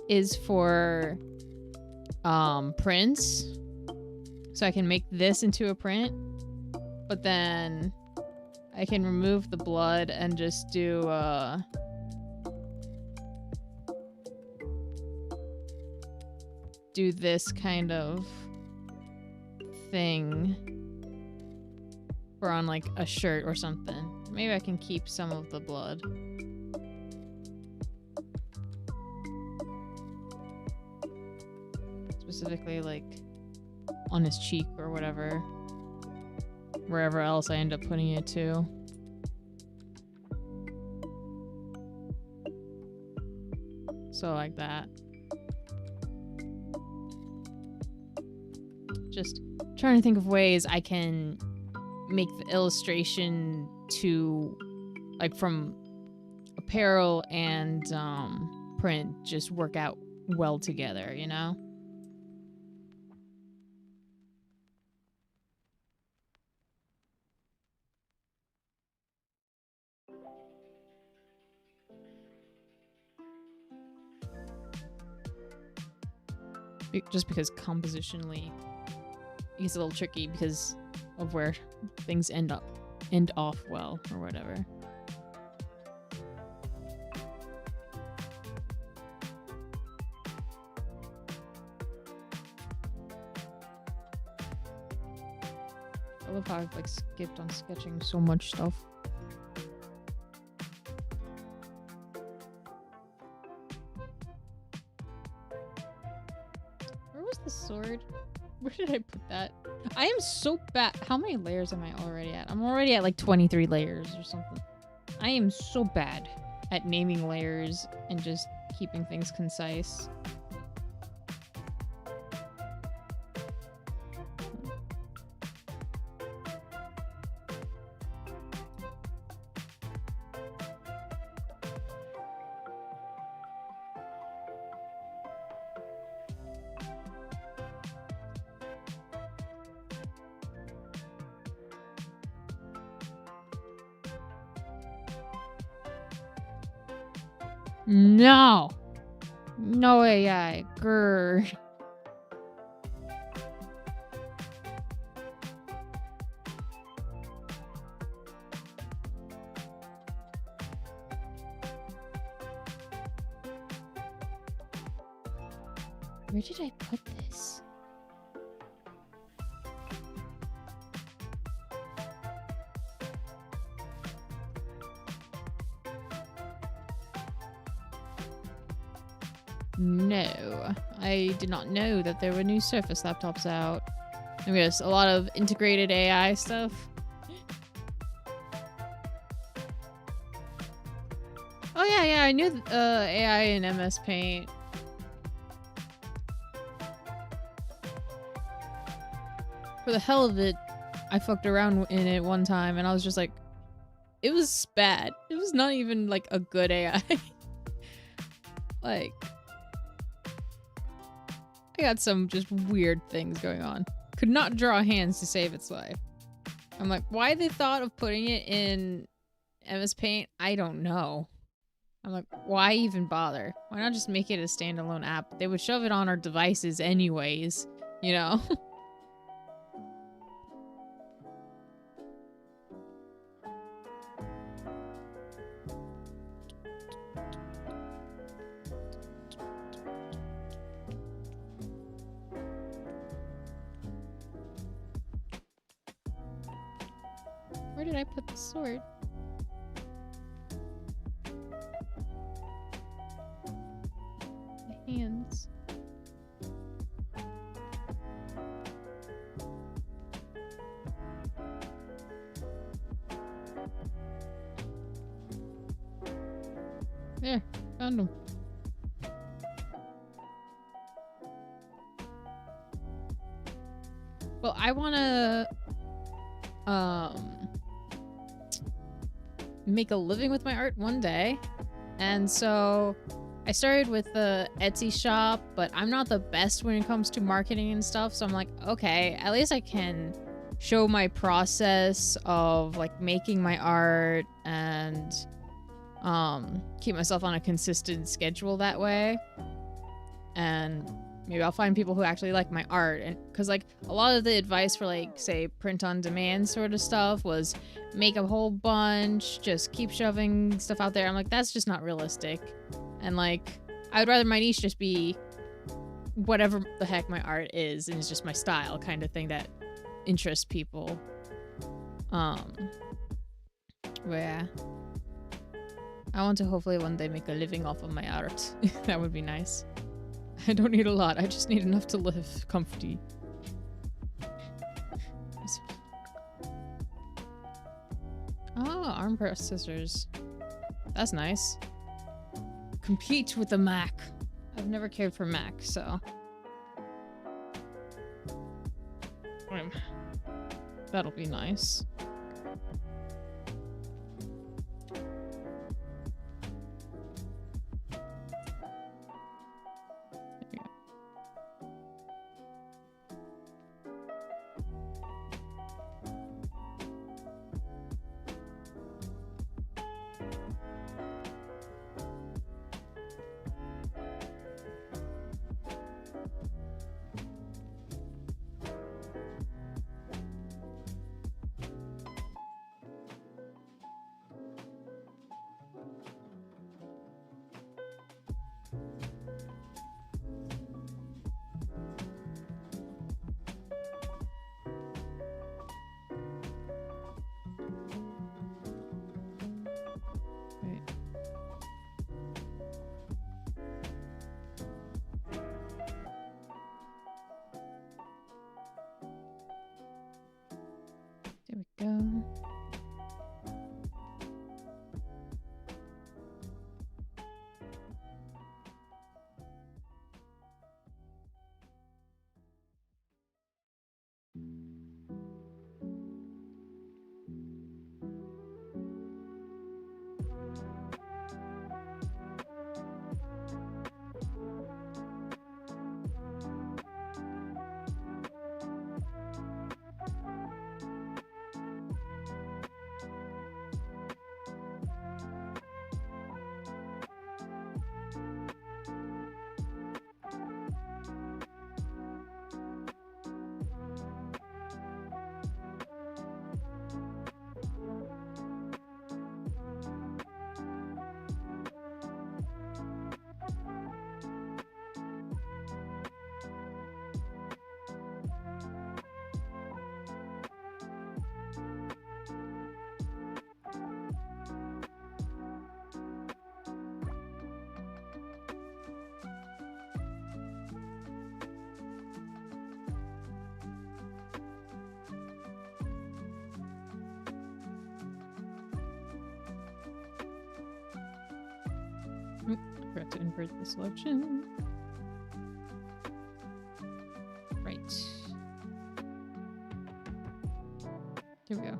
is for prints. So I can make this into a print, but then I can remove the blood and just do this kind of thing for on like a shirt or something. Maybe I can keep some of the blood. Specifically like on his cheek or whatever. Wherever else I end up putting it to. So like that. Just trying to think of ways I can make the illustration to like from apparel and print just work out well together, you know? Just because compositionally it's a little tricky because of where things end off well or whatever. I love how I've like skipped on sketching so much stuff. Where was the sword? Where did I put that? I am so bad. How many layers am I already at? I'm already at like 23 layers or something. I am so bad at naming layers and just keeping things concise. No! No AI. Grr. Where did I put this? No, I did not know that there were new Surface laptops out. I guess a lot of integrated AI stuff. Oh yeah, I knew AI in MS Paint. For the hell of it, I fucked around in it one time and I was just like, it was bad. It was not even like a good AI. Like, I got some just weird things going on. Could not draw hands to save its life. I'm like, why they thought of putting it in MS Paint? I don't know. I'm like, why even bother? Why not just make it a standalone app? They would shove it on our devices anyways, you know? Where did I put the sword? The hands. There, found them. Well, I wanna make a living with my art one day, and so I started with the Etsy shop, but I'm not the best when it comes to marketing and stuff, so I'm like, okay, at least I can show my process of like making my art and keep myself on a consistent schedule that way. And maybe I'll find people who actually like my art. And because like a lot of the advice for like say print on demand sort of stuff was make a whole bunch, just keep shoving stuff out there. I'm like, that's just not realistic. And like I would rather my niche just be whatever the heck my art is, and it's just my style kind of thing that interests people. Yeah, I want to hopefully one day make a living off of my art. That would be nice. I don't need a lot, I just need enough to live comfy. Oh, arm press scissors. That's nice. Compete with the Mac. I've never cared for Mac, so. That'll be nice. There we go. Forgot to invert the selection. Right. Here we go.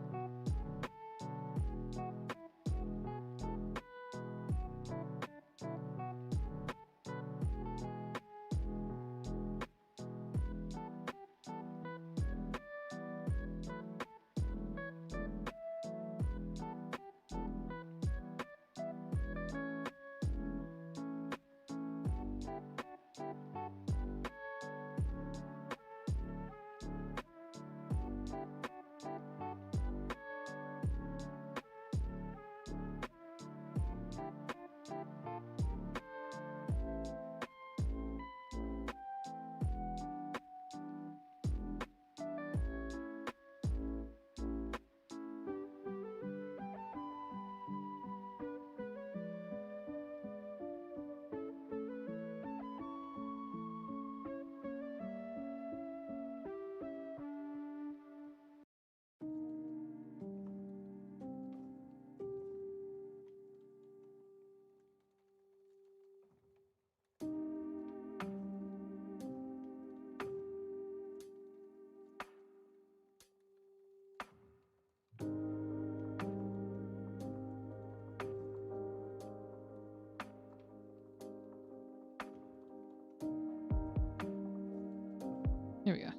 Here we go.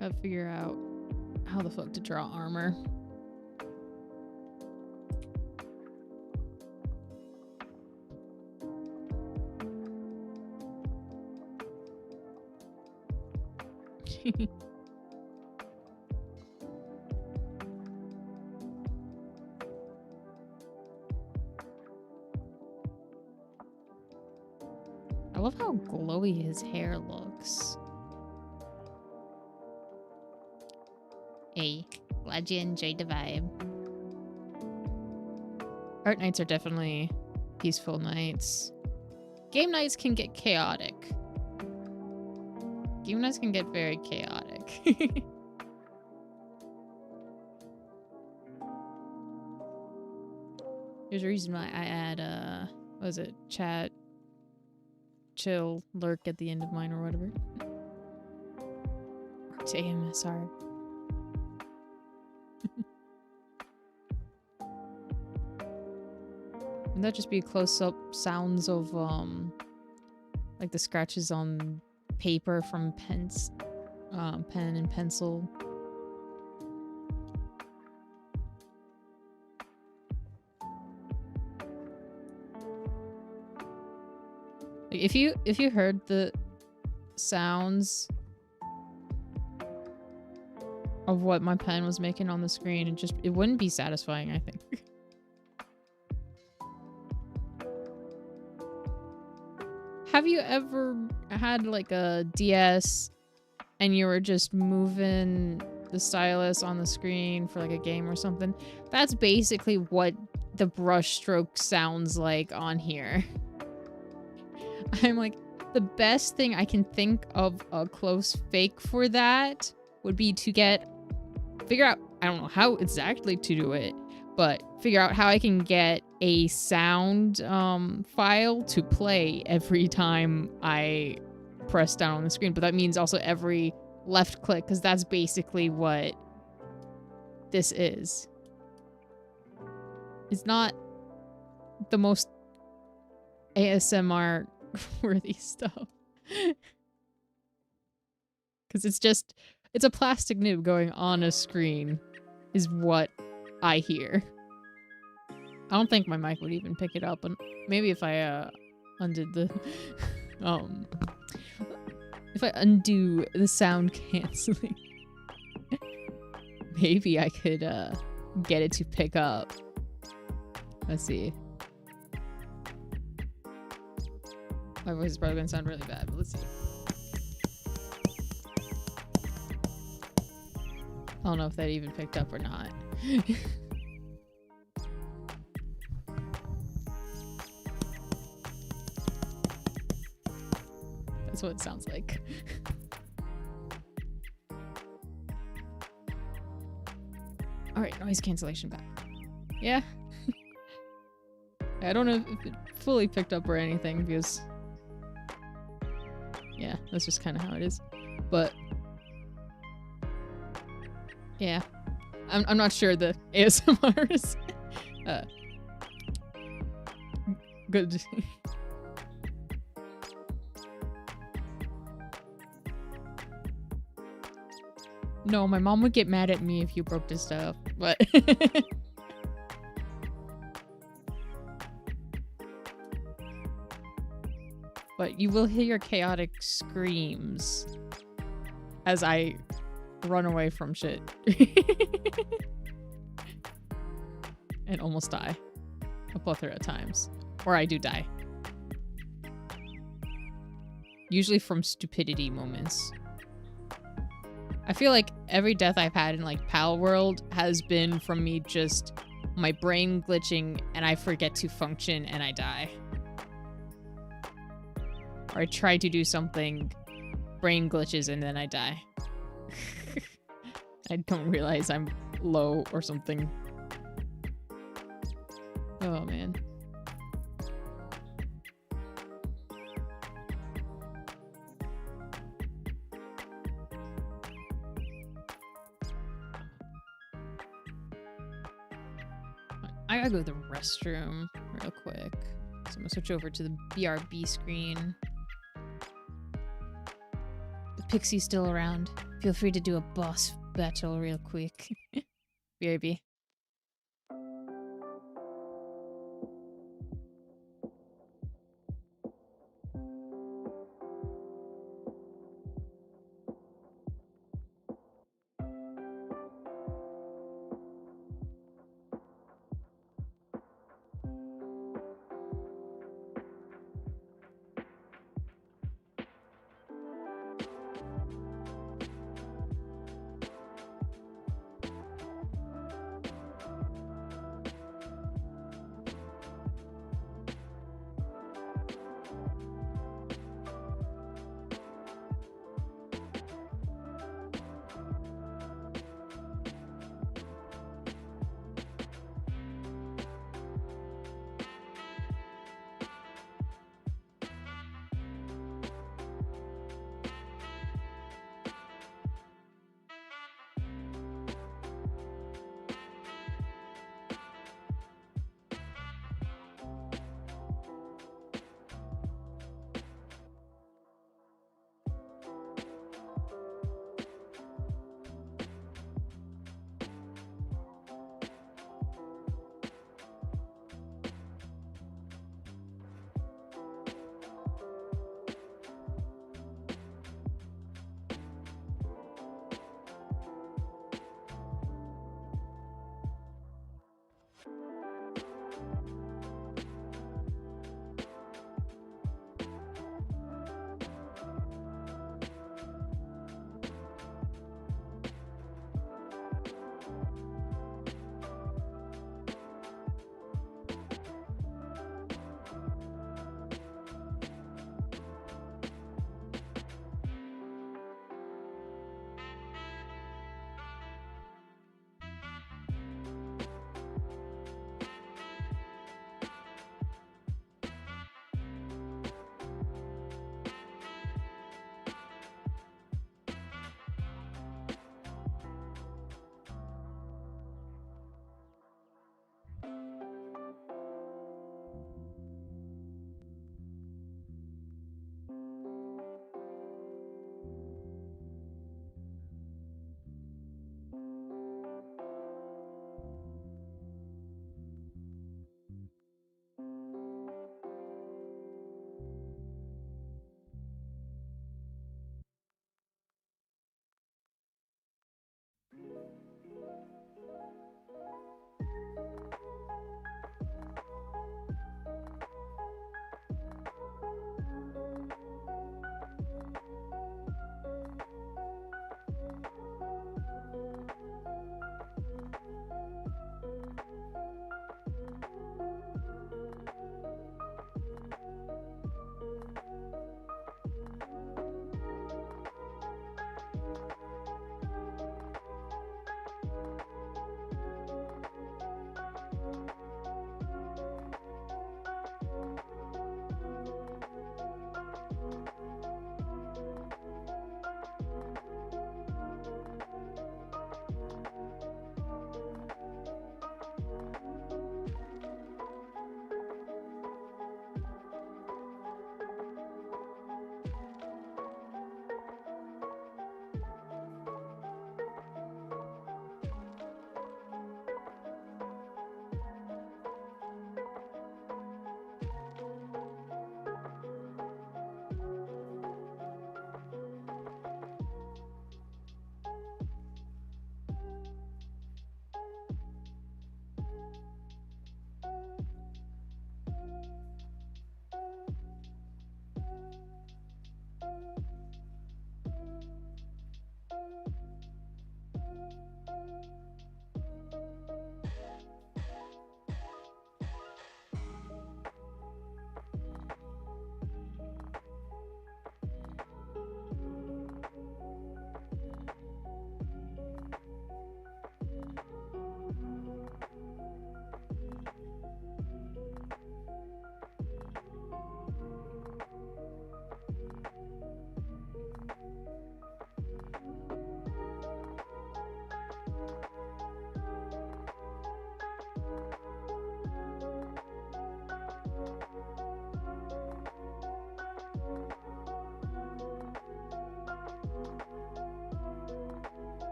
Gotta figure out how the fuck to draw armor. I love how glowy his hair looks. Hey, glad you enjoyed the vibe. Art nights are definitely peaceful nights. Game nights can get chaotic. Game nights can get very chaotic. There's a reason why I add, what was it? Chat, chill, lurk at the end of mine or whatever. Or to AMSR. Wouldn't that just be close-up sounds of, like the scratches on paper from pen and pencil? Like if you heard the sounds of what my pen was making on the screen, it wouldn't be satisfying, I think. Have you ever had like a DS and you were just moving the stylus on the screen for like a game or something? That's basically what the brush stroke sounds like on here. I'm like, the best thing I can think of a close fake for that would be to figure out, I don't know how exactly to do it, but figure out how I can get a sound file to play every time I press down on the screen. But that means also every left click, because that's basically what this is. It's not the most ASMR worthy stuff. Because it's a plastic nib going on a screen is what I hear. I don't think my mic would even pick it up, and maybe if I undid the if I undo the sound canceling, maybe I could get it to pick up. Let's see. My voice is probably gonna sound really bad, but let's see. I don't know if that even picked up or not. That's what it sounds like. Alright, noise cancellation back. Yeah. I don't know if it fully picked up or anything, because yeah, that's just kind of how it is. But yeah, I'm not sure the ASMR is good. No, my mom would get mad at me if you broke this stuff, but but you will hear chaotic screams as I run away from shit and almost die a plethora of times, or I do die. Usually from stupidity moments. I feel like every death I've had in like Pal World has been from me just my brain glitching and I forget to function and I die. Or I try to do something, brain glitches, and then I die. I don't realize I'm low or something. Oh man. I gotta go to the restroom real quick. So I'm gonna switch over to the BRB screen. The Pixie's still around. Feel free to do a boss battle real quick. BRB.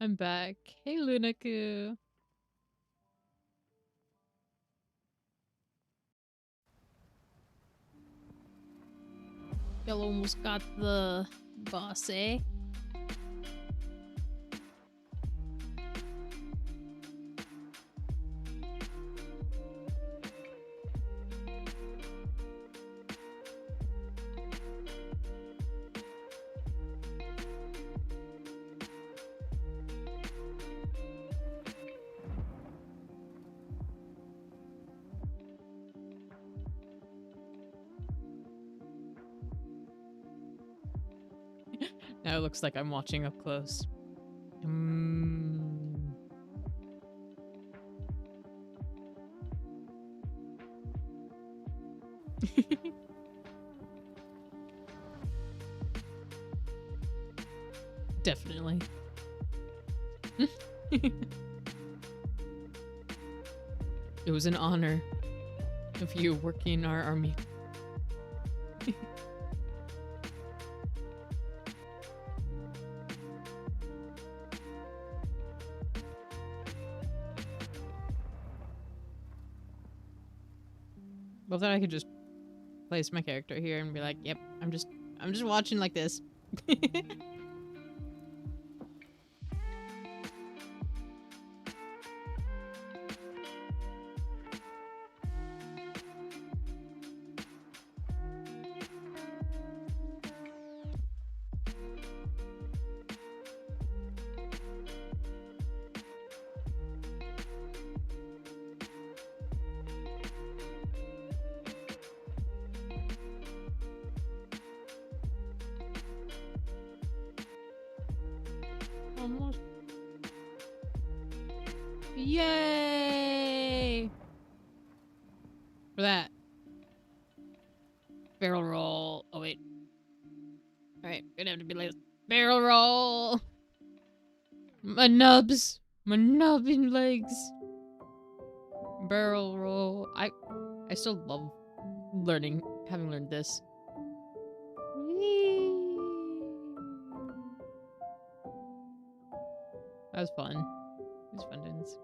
I'm back. Hey, Lunaku. Y'all almost got the boss, eh? Now it looks like I'm watching up close. Definitely. It was an honor of you working our army. Well, then I could just place my character here and be like, "Yep, I'm just watching like this." Almost. Yay! For that. Barrel roll. Oh, wait. Alright, gonna have to be like, barrel roll! My nubs! My nubbing legs! Barrel roll. I still love having learned this. That was fun. It was fun doing this.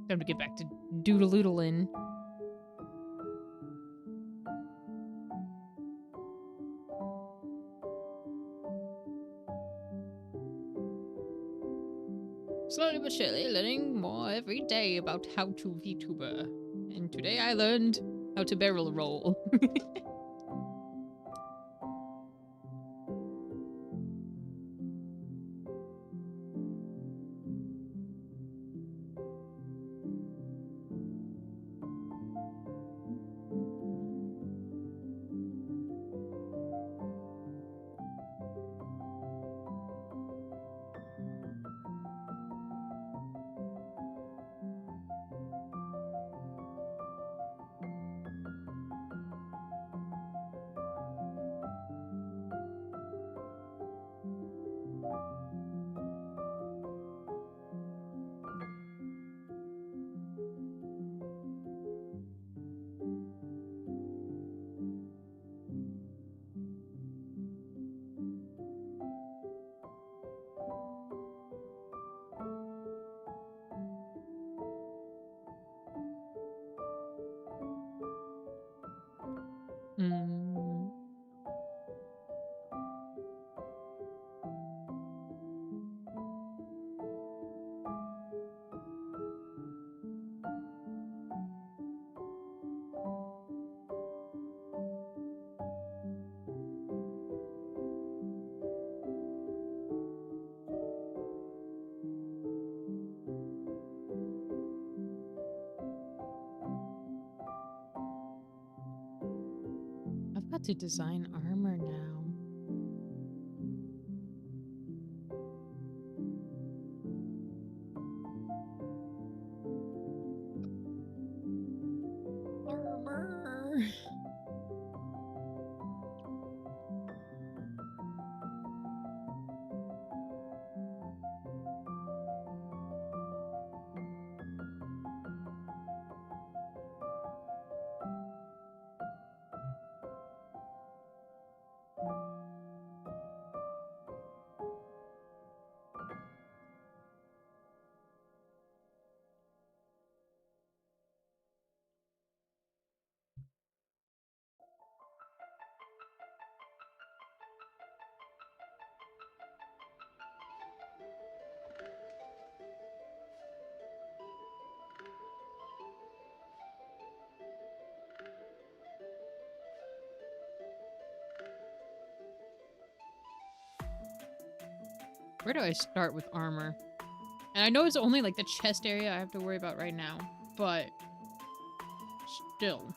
Time to get back to doodling. Slowly but surely learning more every day about how to VTuber. And today I learned how to barrel roll. Mm. I've got to design armor now. Armor. Where do I start with armor? And I know it's only like the chest area I have to worry about right now, but still.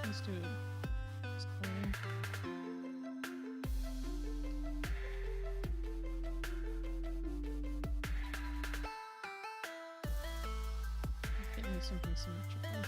Let's do it. Let's get me something symmetrical.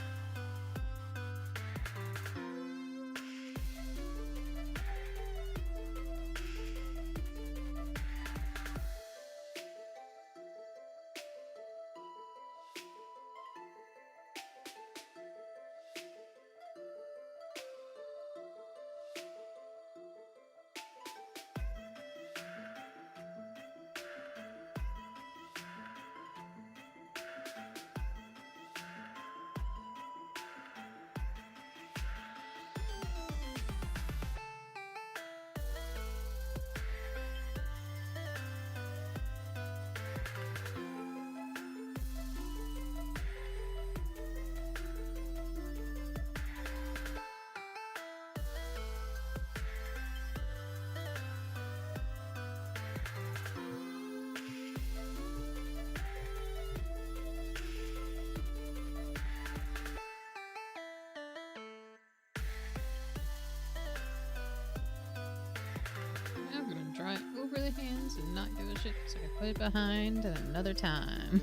I'm gonna draw it over the hands and not give a shit so I can put it behind another time.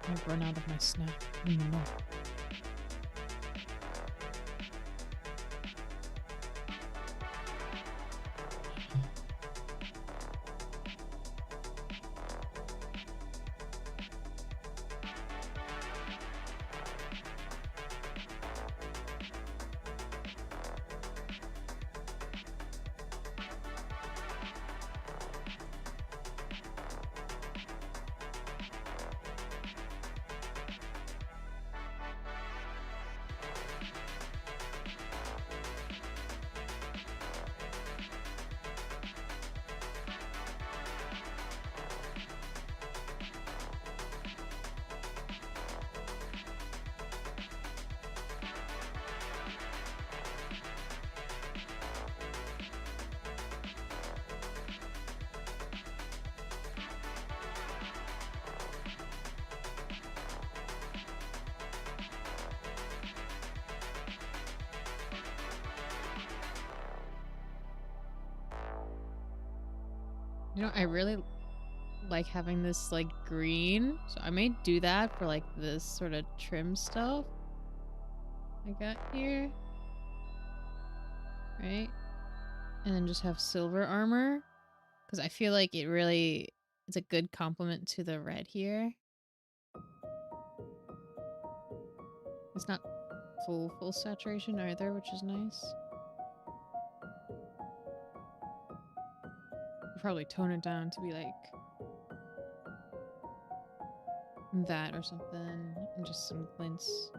I've run out of my snack. No. You know, I really like having this like green, so I may do that for like this sort of trim stuff I got here, right? And then just have silver armor, because I feel like it's a good complement to the red here. It's not full saturation either, which is nice. I'll probably tone it down to be like that or something, and just some glints.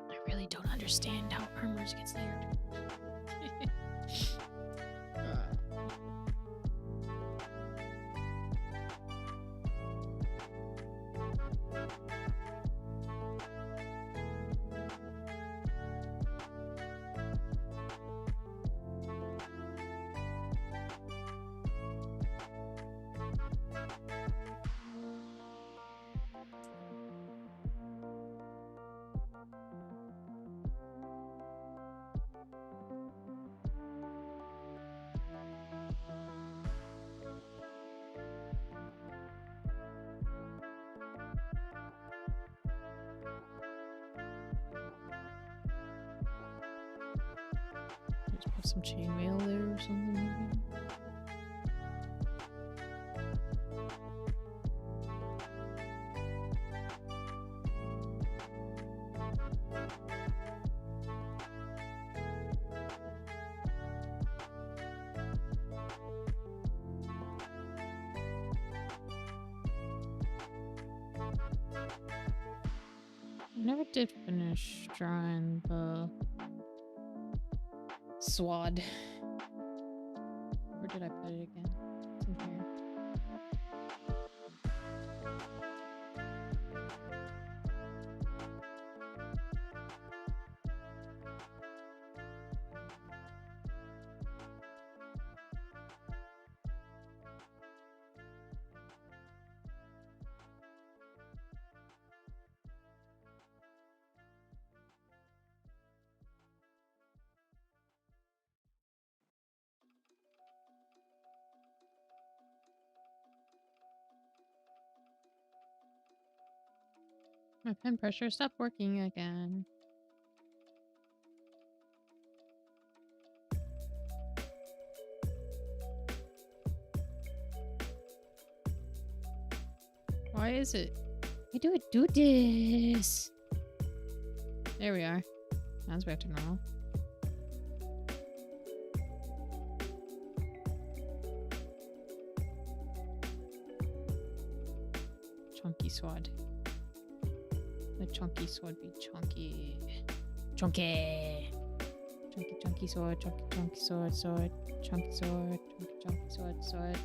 I really don't understand how armors gets layered. Just put some chainmail there or something maybe. I never did finish drawing the swad. Where did I put it again? It's in here. My pen pressure stopped working again. Why is it? Why do it do this? There we are. Sounds back to normal. sword. The chunky sword be chunky. Chunky! Chunky sword, chunky sword, chunky sword, chunky sword.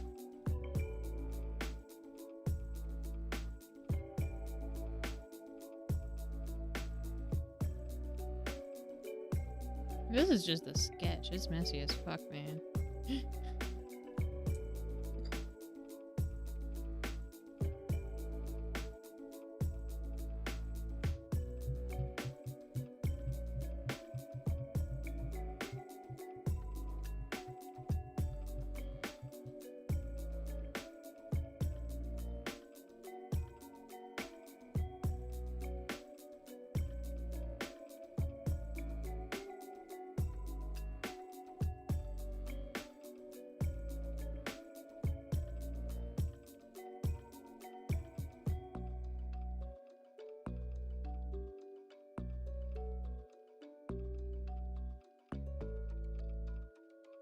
This is just a sketch. It's messy as fuck, man.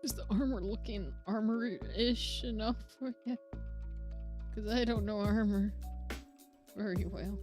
Is the armor looking armor-ish enough for you? Because I don't know armor very well.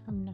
Humna.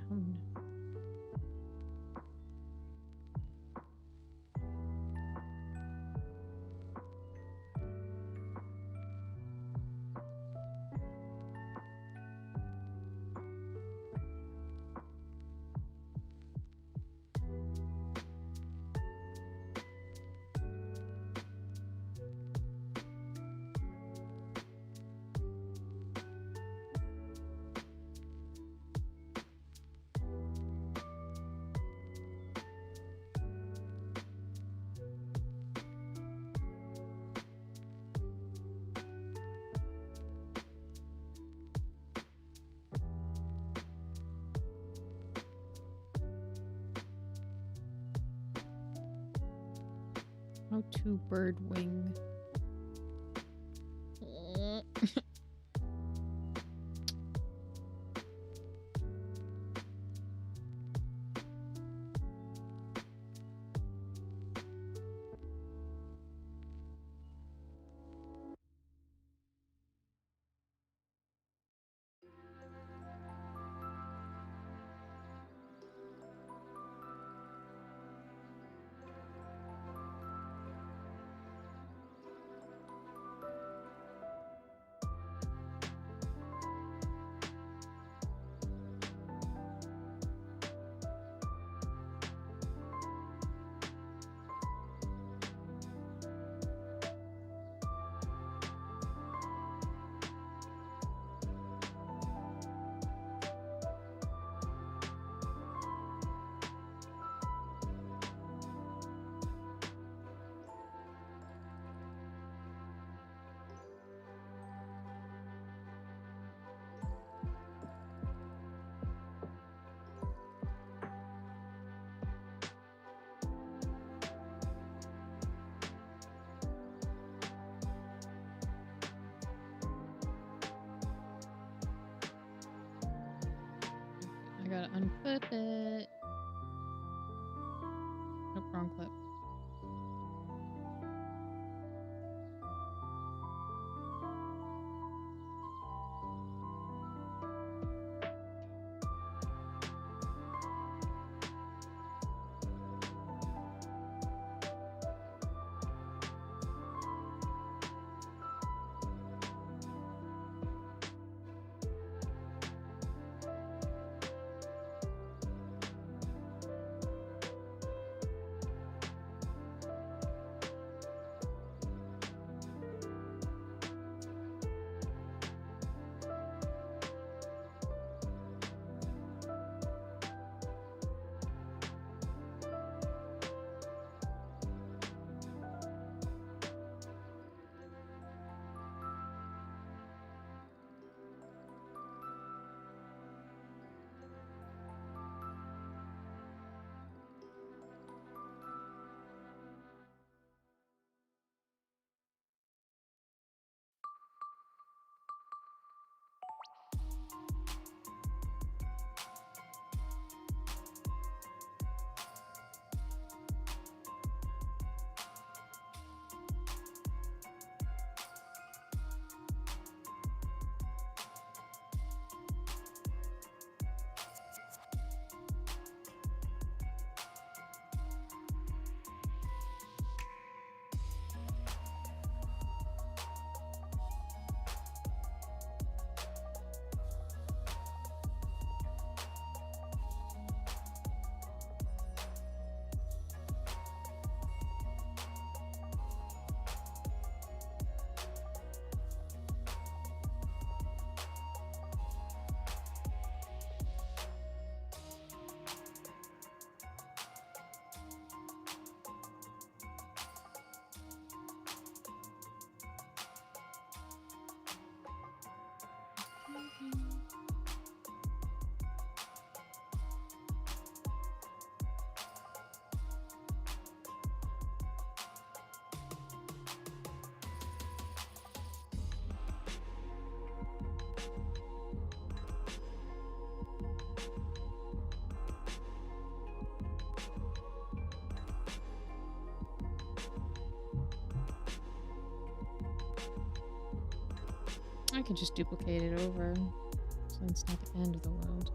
How to bird wing. I gotta unclip it. Nope, wrong clip. I could just duplicate it over, so it's not the end of the world.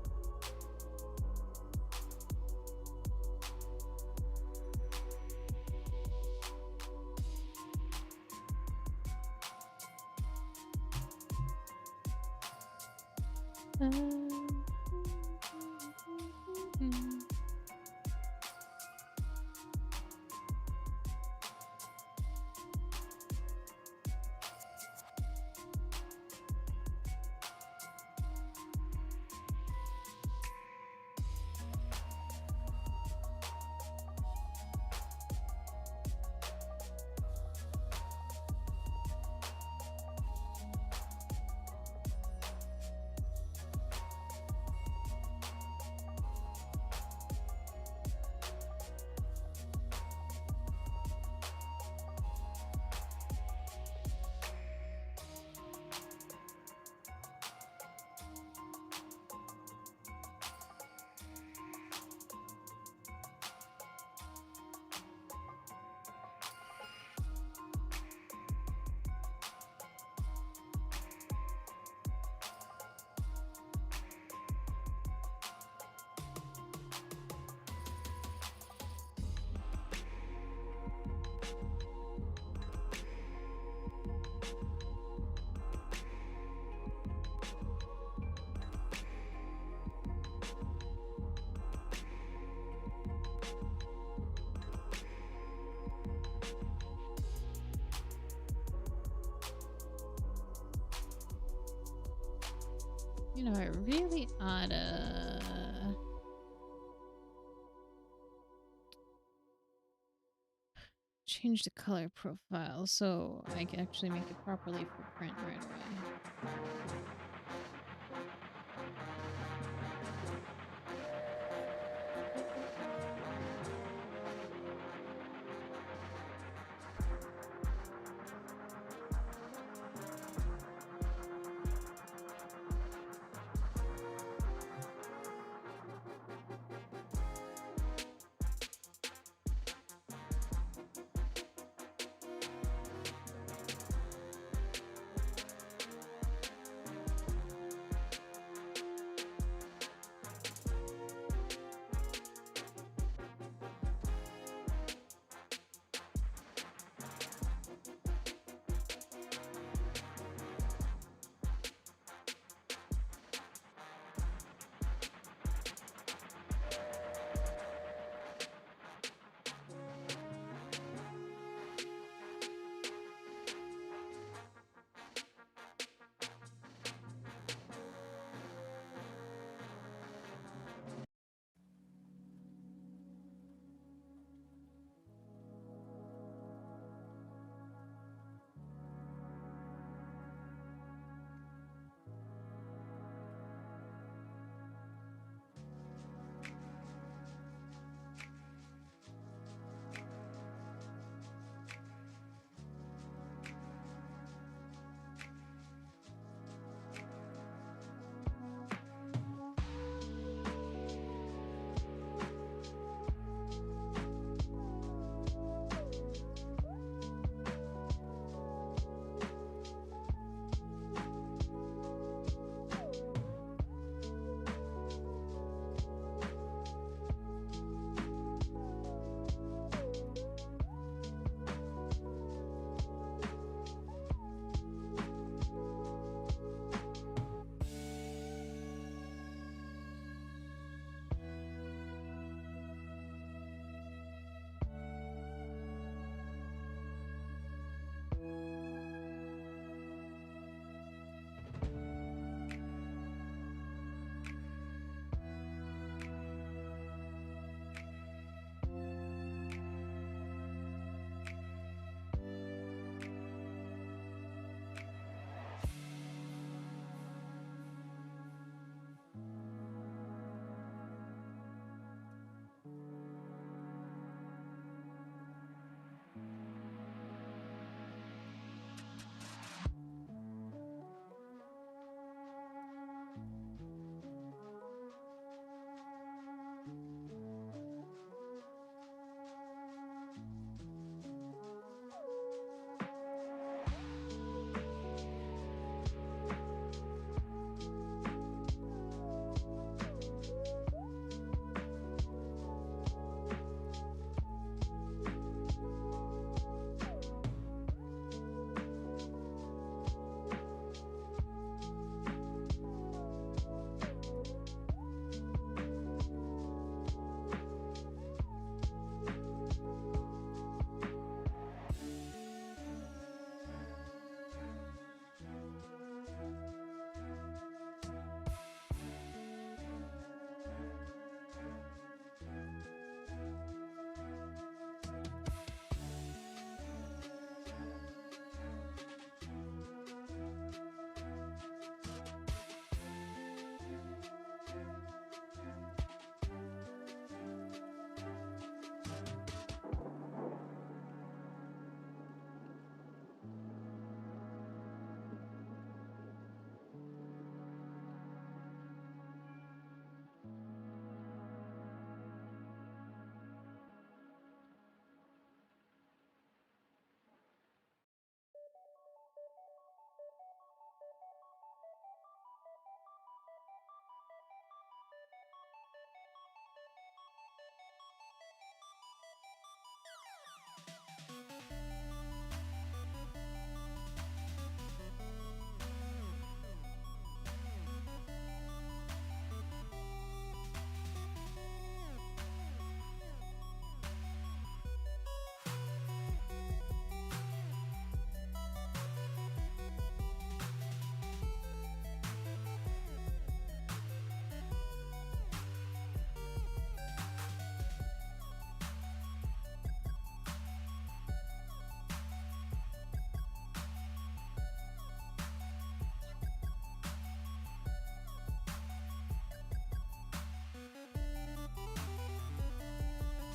You know, I really oughta change the color profile so I can actually make it properly for print right away.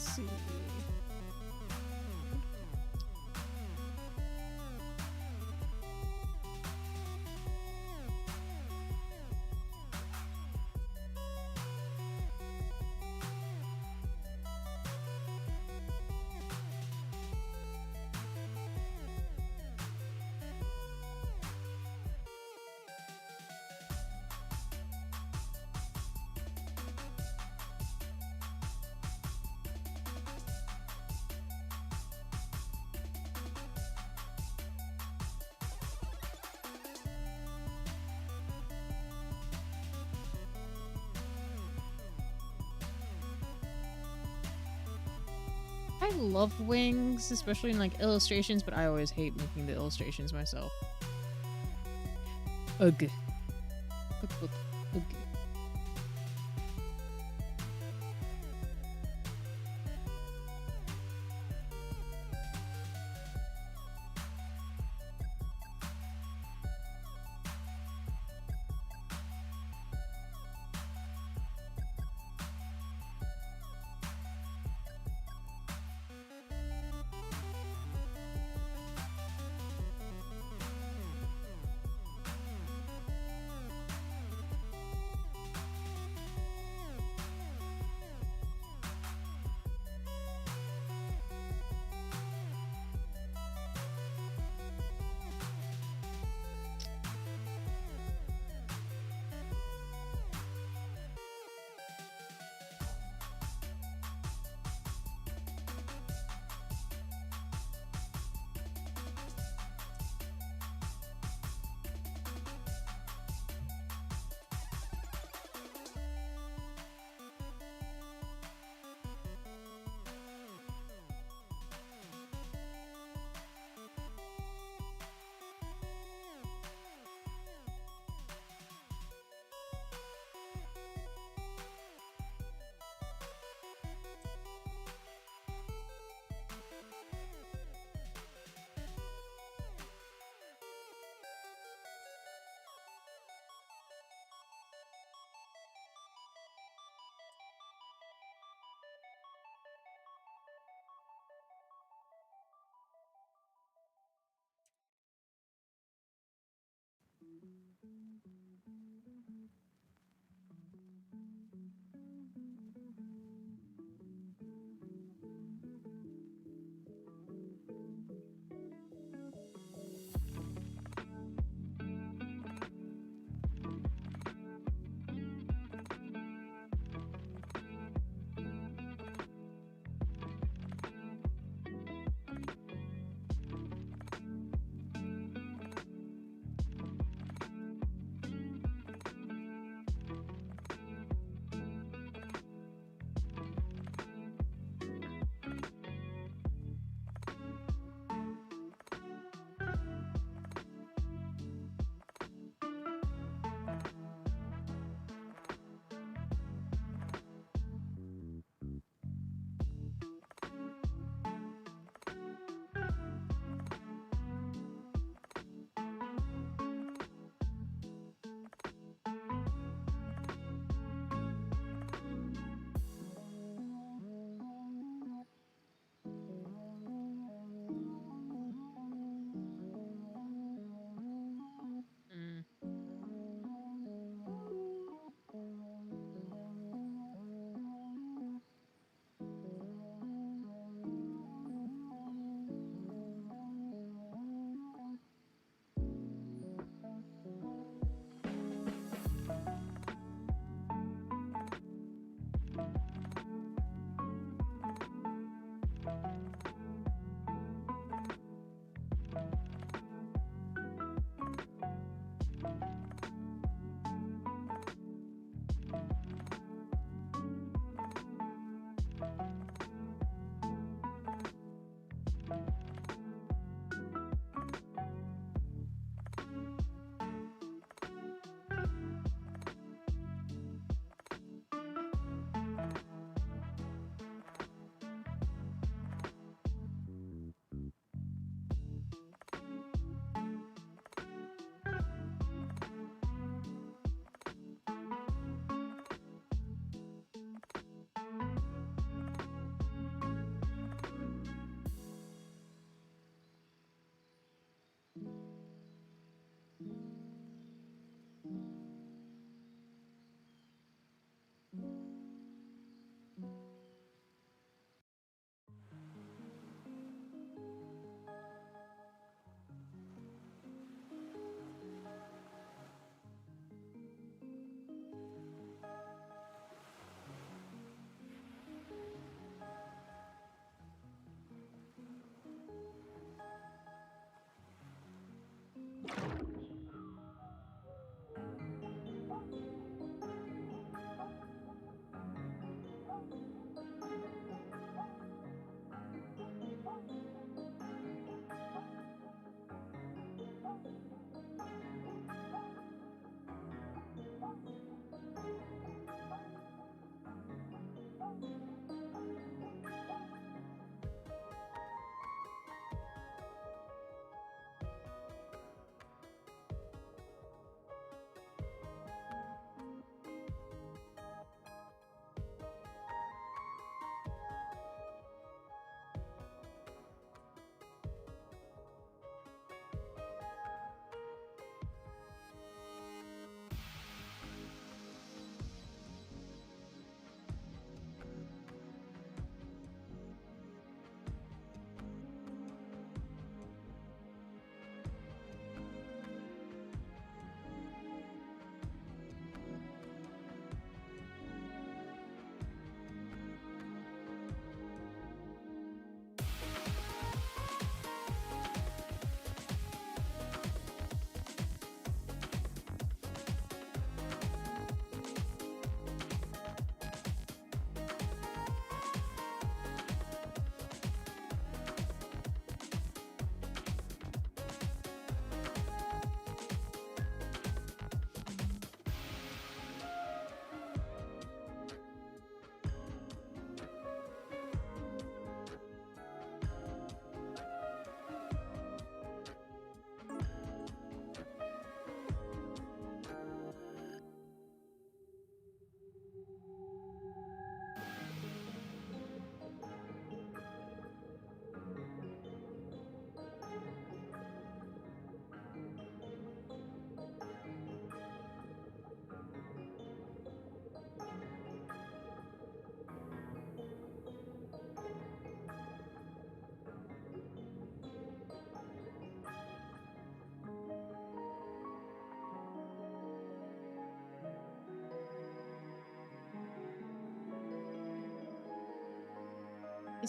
see. I love wings, especially in like illustrations, but I always hate making the illustrations myself. Ugh. Ugh. Ugh.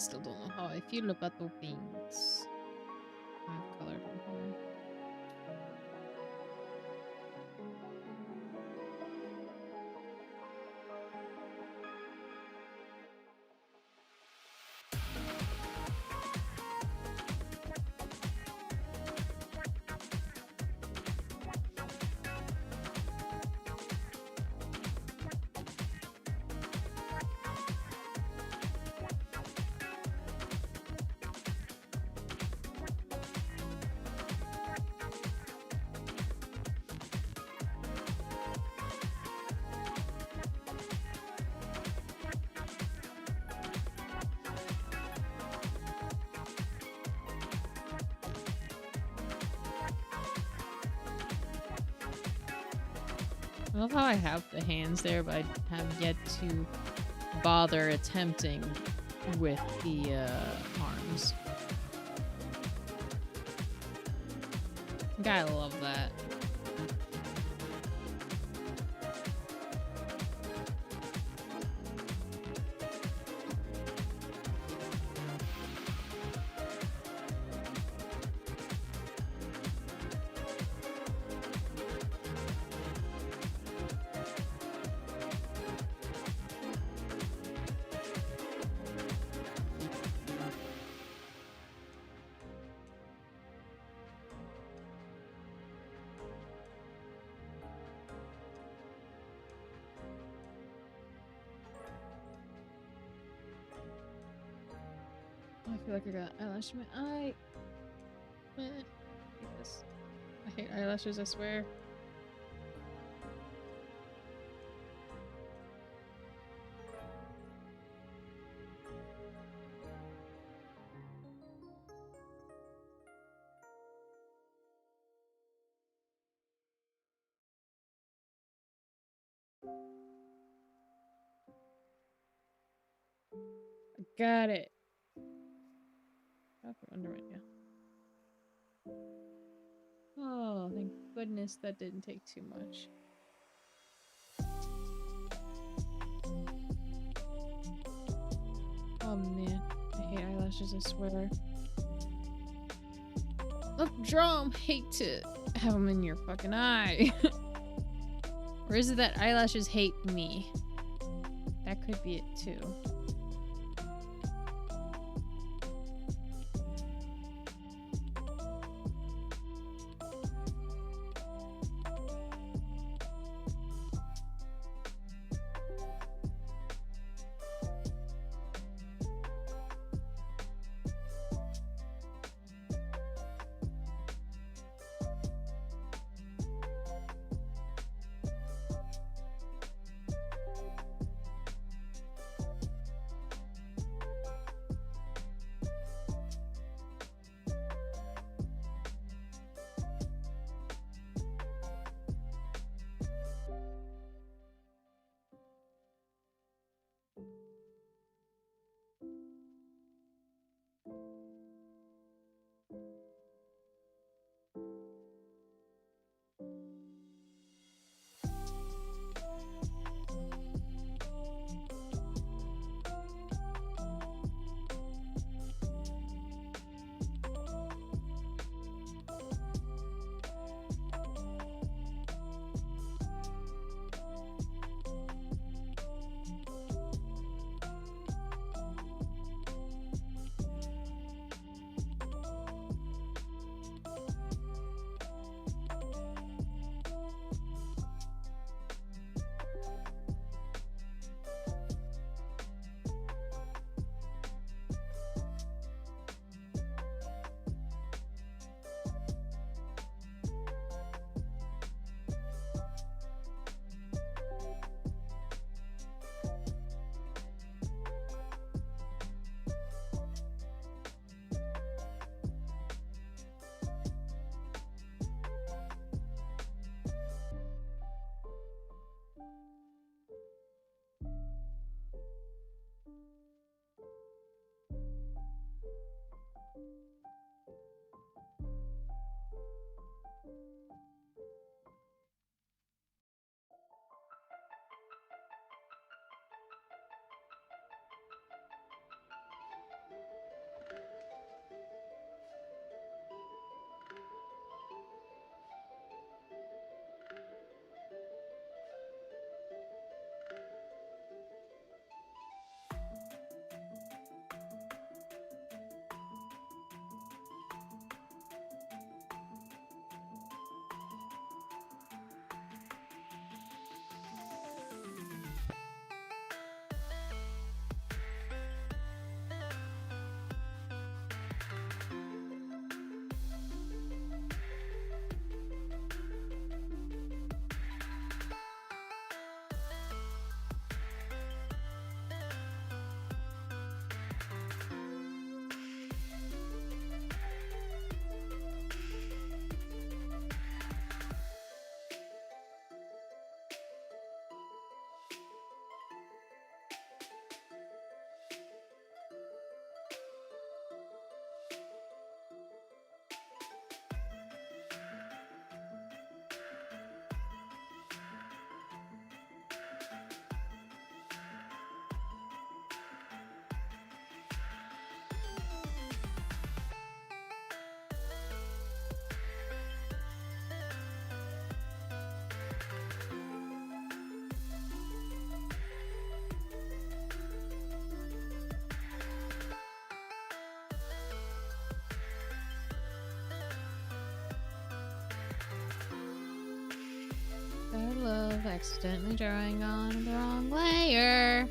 still don't know how I feel about those things. I've colored them here. I love how I have the hands there, but I have yet to bother attempting with the arms. Gotta love that. I feel like I got eyelash in my eye. I hate this. I hate eyelashes, I swear. I got it. Yeah. Oh, thank goodness that didn't take too much. Oh man, I hate eyelashes, I swear. Look, Drum, hate to have them in your fucking eye. Or is it that eyelashes hate me? That could be it too. of accidentally drawing on the wrong layer.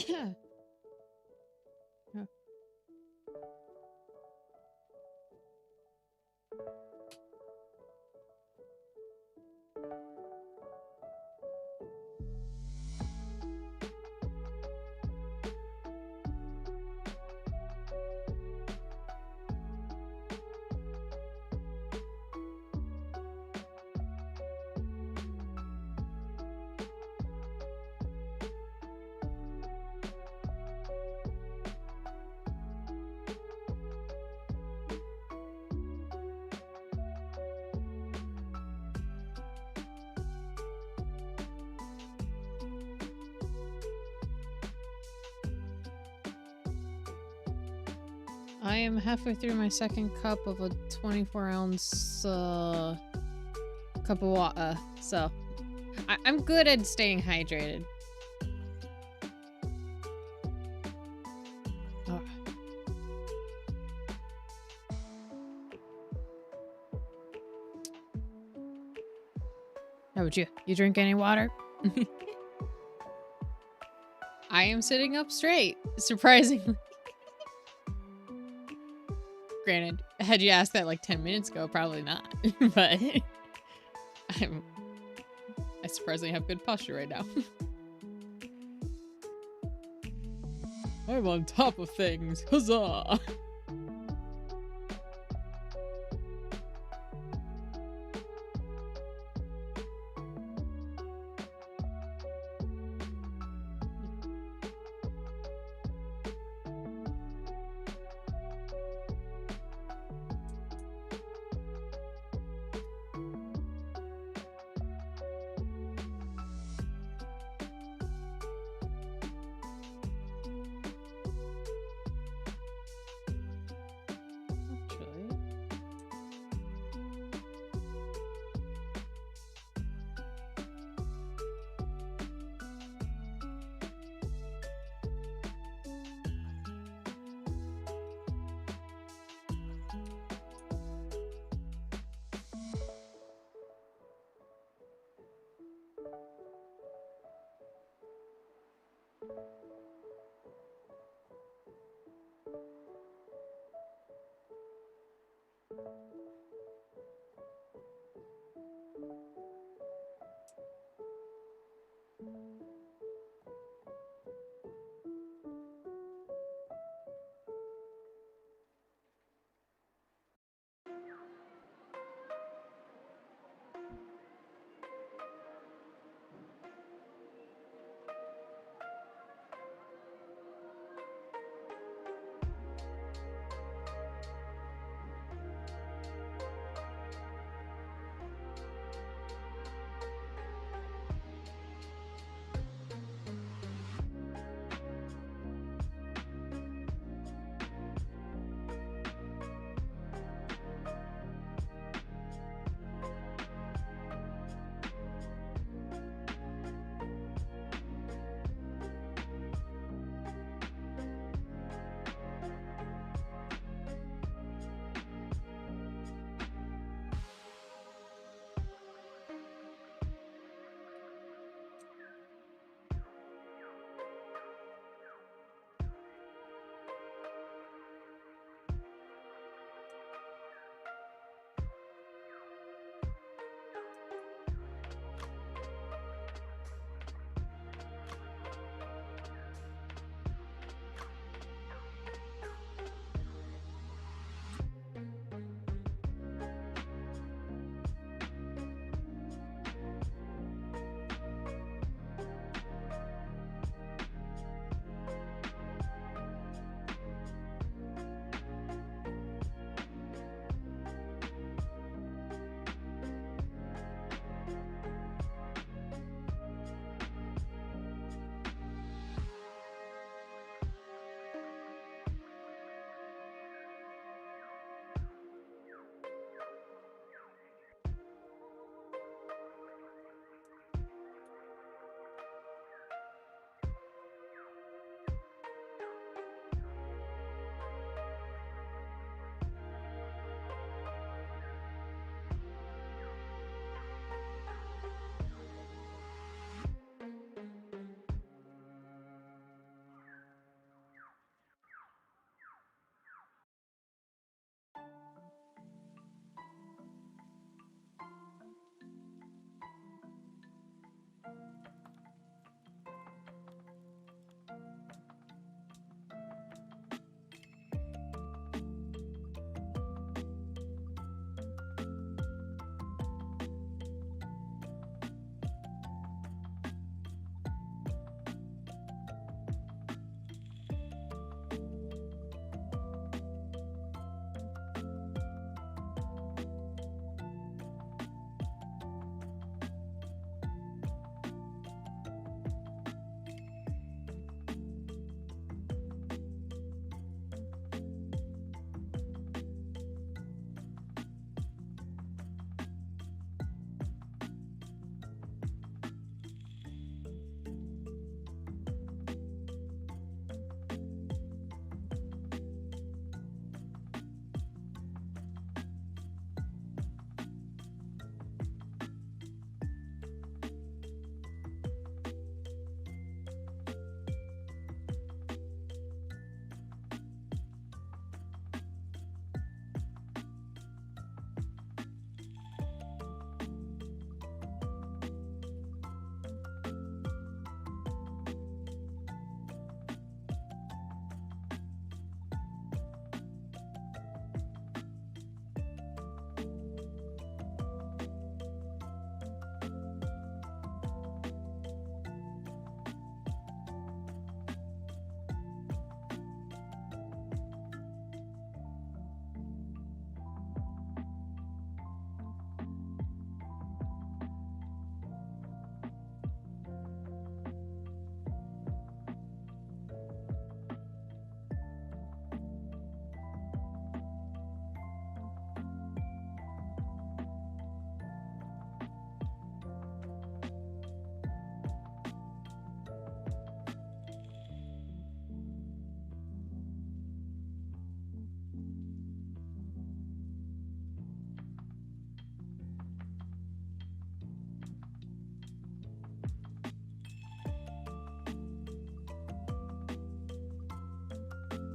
Oh. I am halfway through my second cup of a 24-ounce cup of water, so I'm good at staying hydrated. Oh. How about you? You drink any water? I am sitting up straight, surprisingly. Granted, had you asked that like 10 minutes ago, probably not. But I surprisingly have good posture right now. I'm on top of things. Huzzah!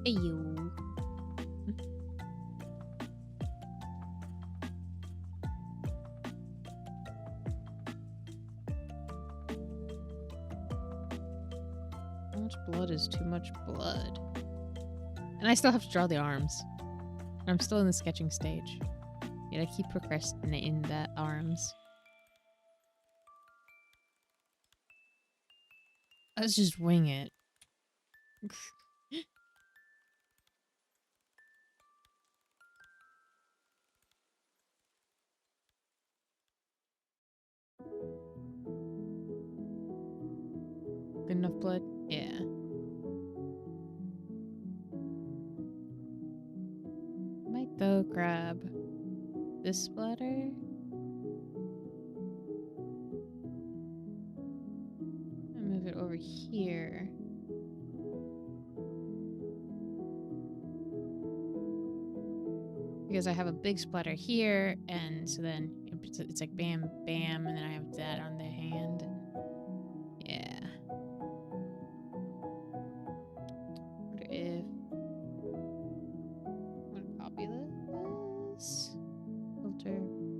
Ayo. How much blood is too much blood? And I still have to draw the arms. I'm still in the sketching stage. Yet I keep procrastinating the arms. Let's just wing it. Good enough blood? Yeah. Might though grab this splatter. And move it over here. Because I have a big splatter here, and so then it's like bam, bam, and then I have that on the hand. Yeah. What if I'm gonna copy this? Filter,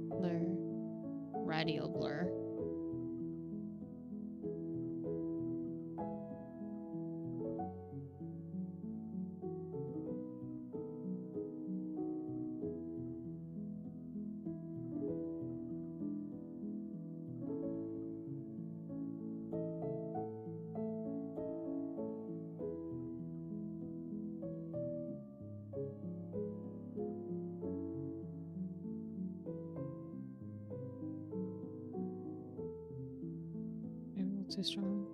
blur, radial blur. Maybe a little too strong.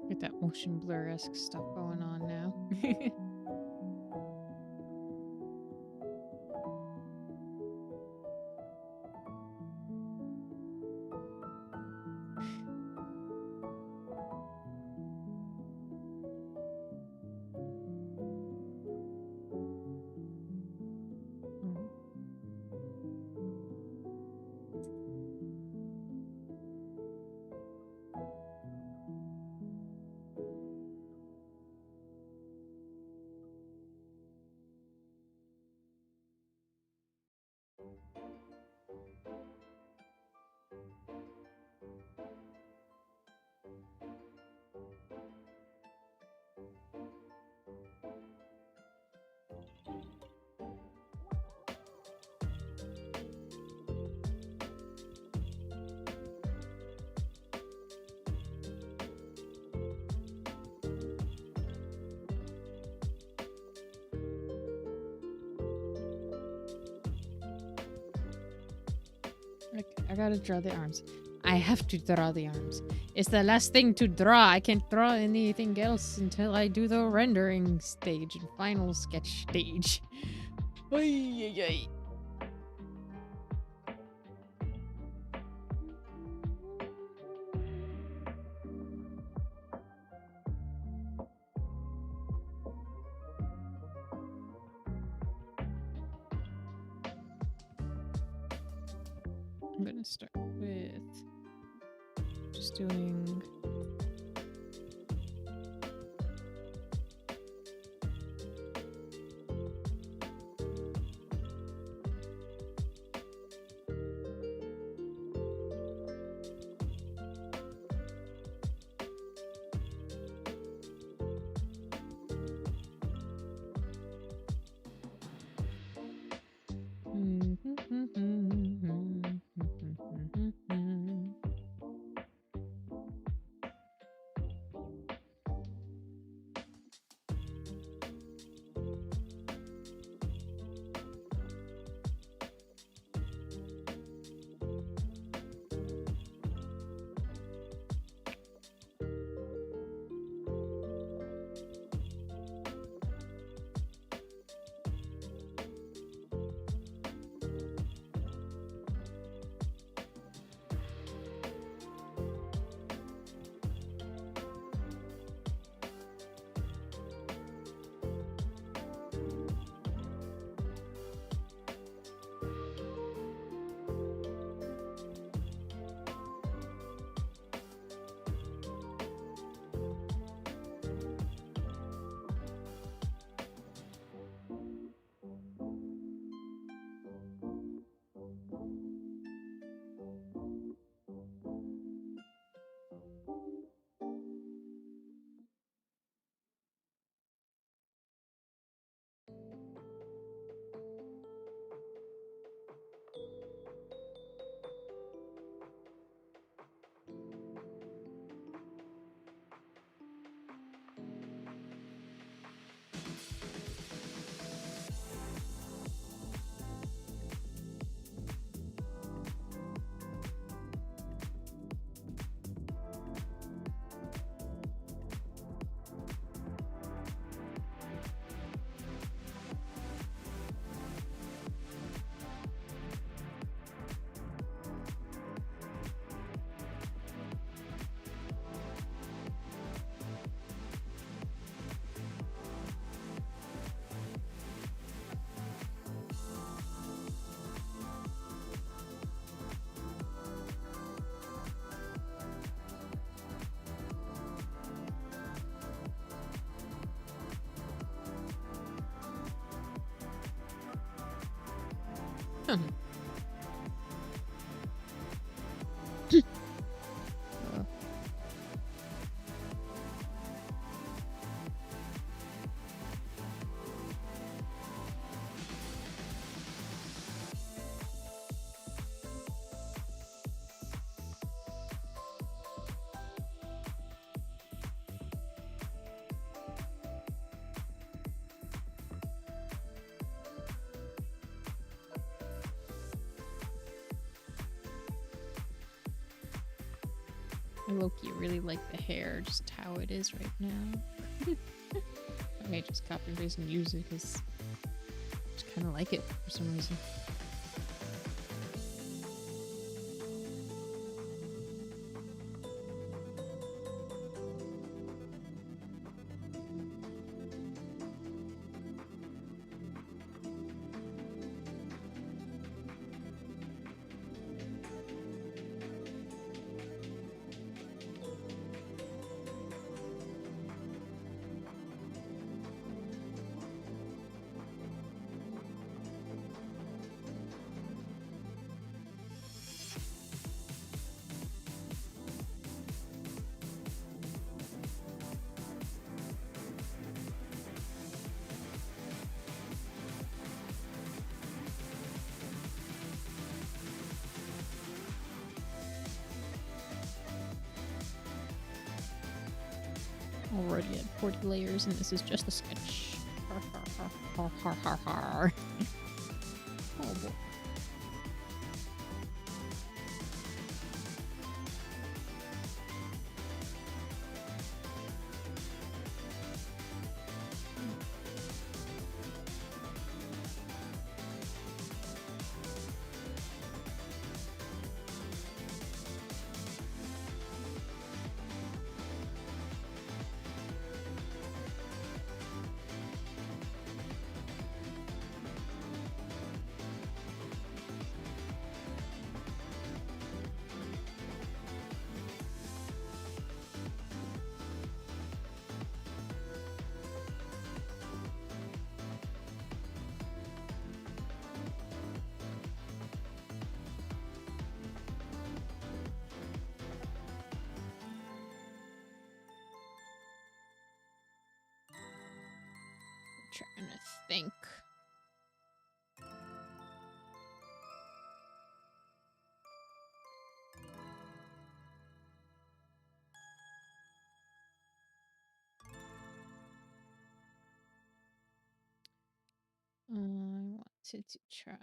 Get that motion blur-esque stuff going on now. Okay, I gotta draw the arms. I have to draw the arms. It's the last thing to draw. I can't draw anything else until I do the rendering stage and final sketch stage. Oy, oy, oy. I'm gonna start with just doing Oh. I low-key really like the hair, just how it is right now. I may just copy and paste and use it because I just kind of like it for some reason. Already at 40 layers, and this is just a sketch. Har, har, har, har, har, har, har. Oh boy. Trying to think. I wanted to try.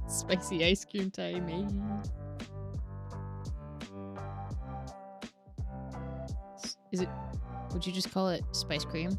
Spicy ice cream time, eh? Is it? Would you just call it spice cream?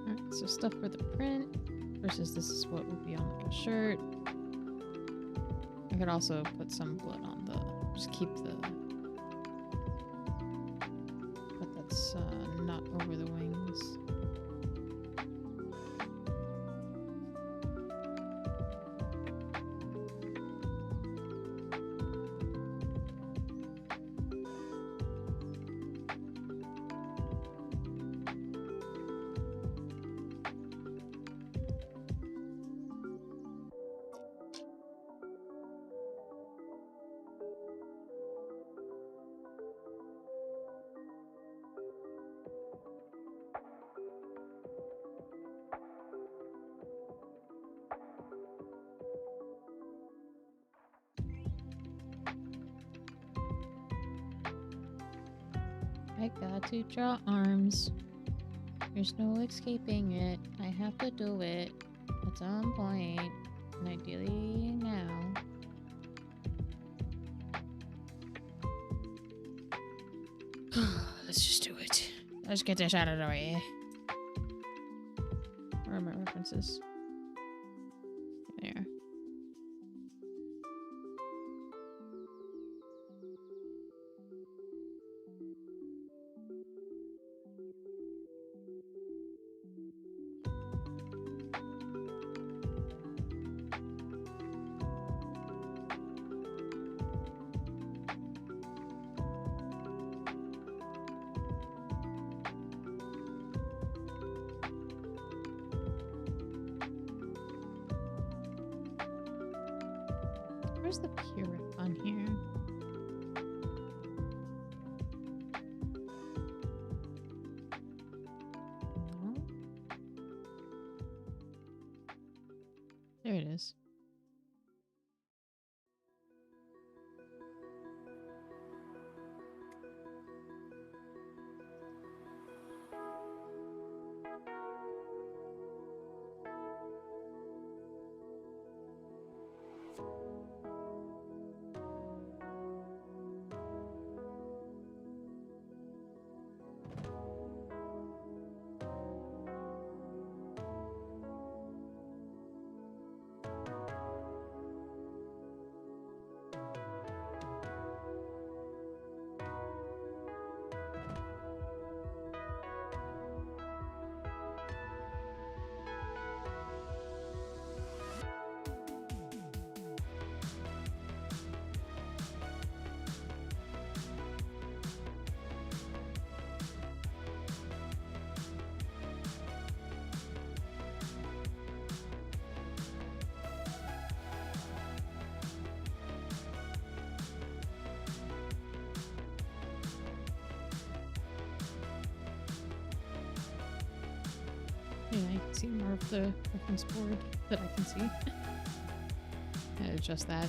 Alright, so stuff for the print versus this is what would be on like a shirt. I could also put some blood on the, just keep the, but that's not over the wings. I got to draw arms. You're There's no escaping it. I have to do it at some point, and ideally now. Let's just do it. Let's get this out of the way. Where are my references? There. Where's the purif on here? No. There it is. Yeah, I can see more of the reference board that I can see. Adjust that.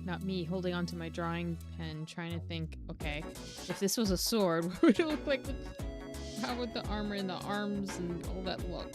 not me holding onto my drawing pen, trying to think, okay, if this was a sword, what would it look like? How would the armor and the arms and all that look?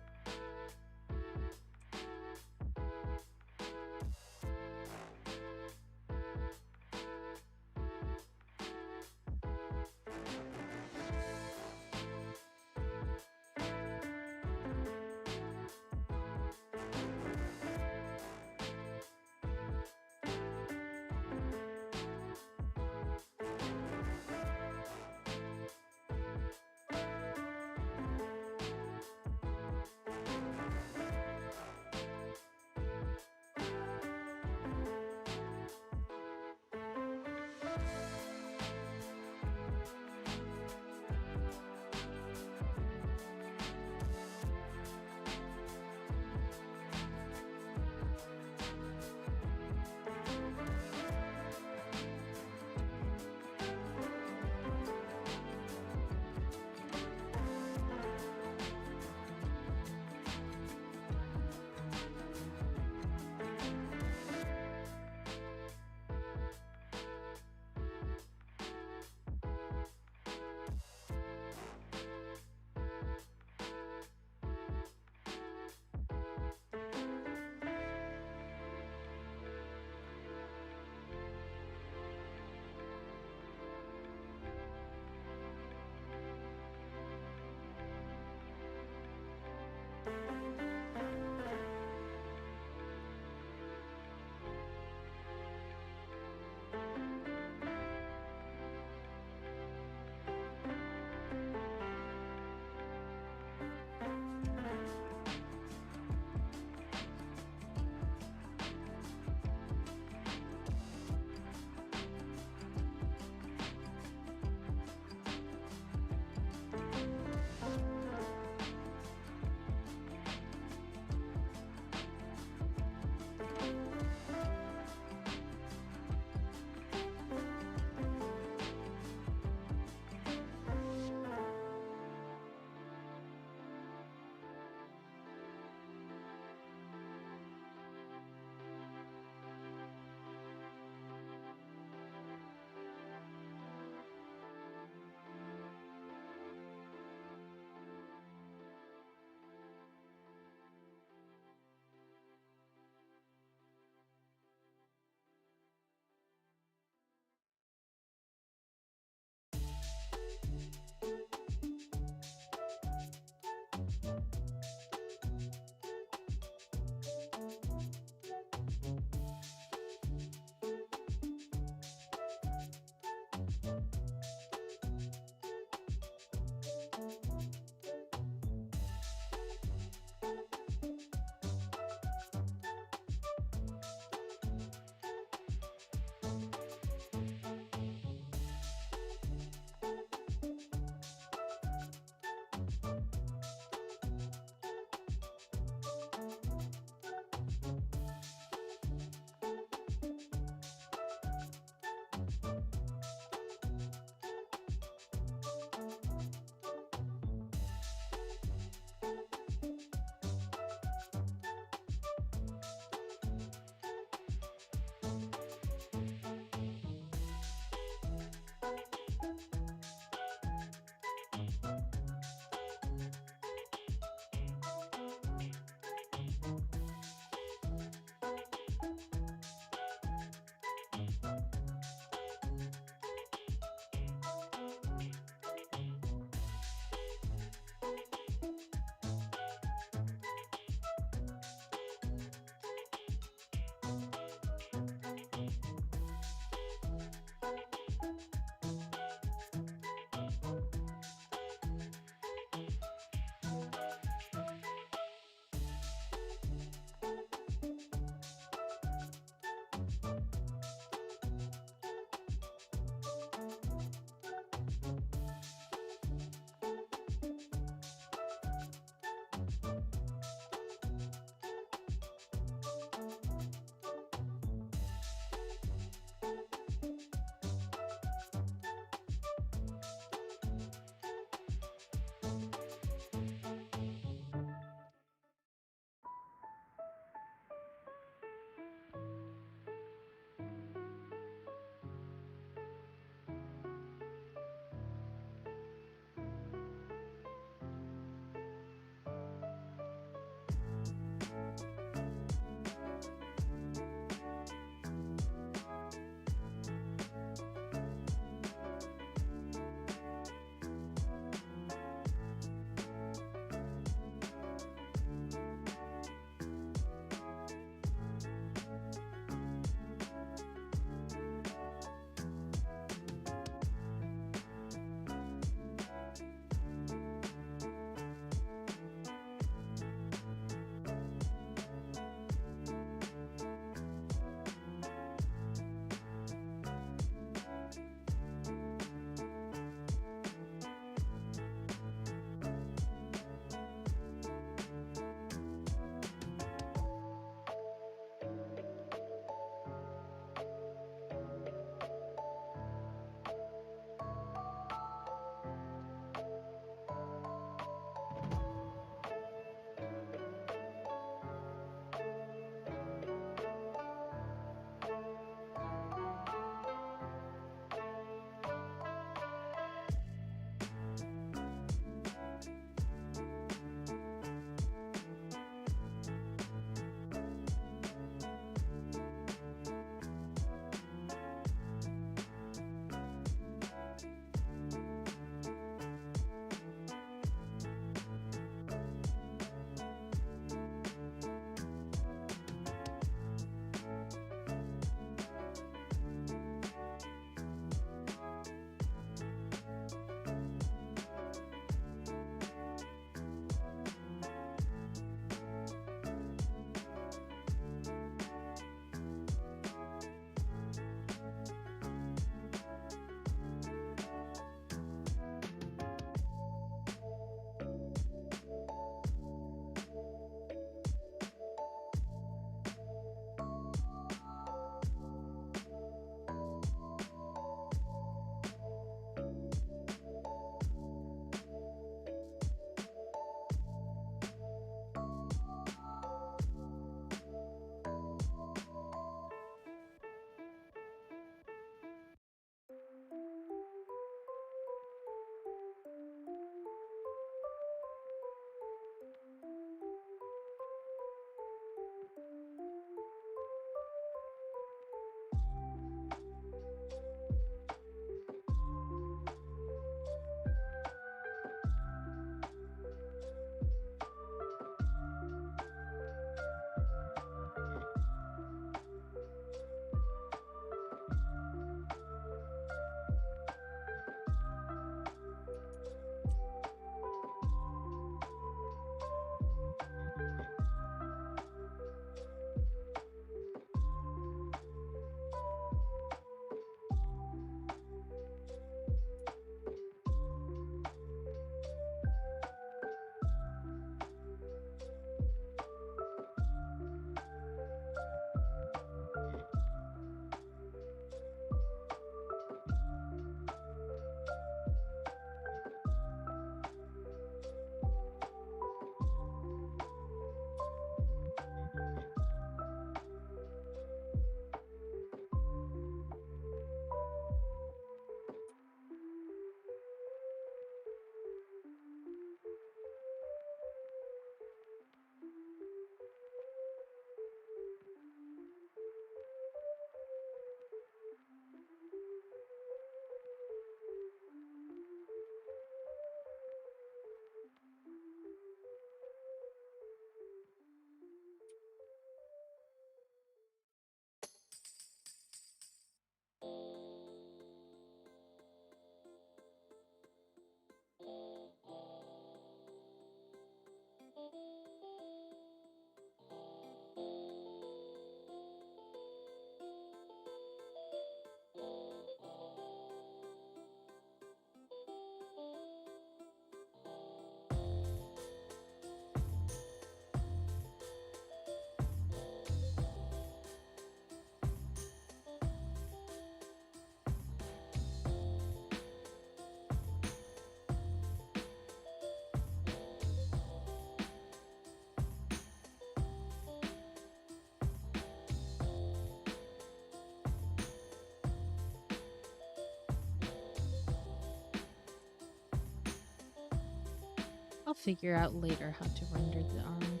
figure out later how to render the arm.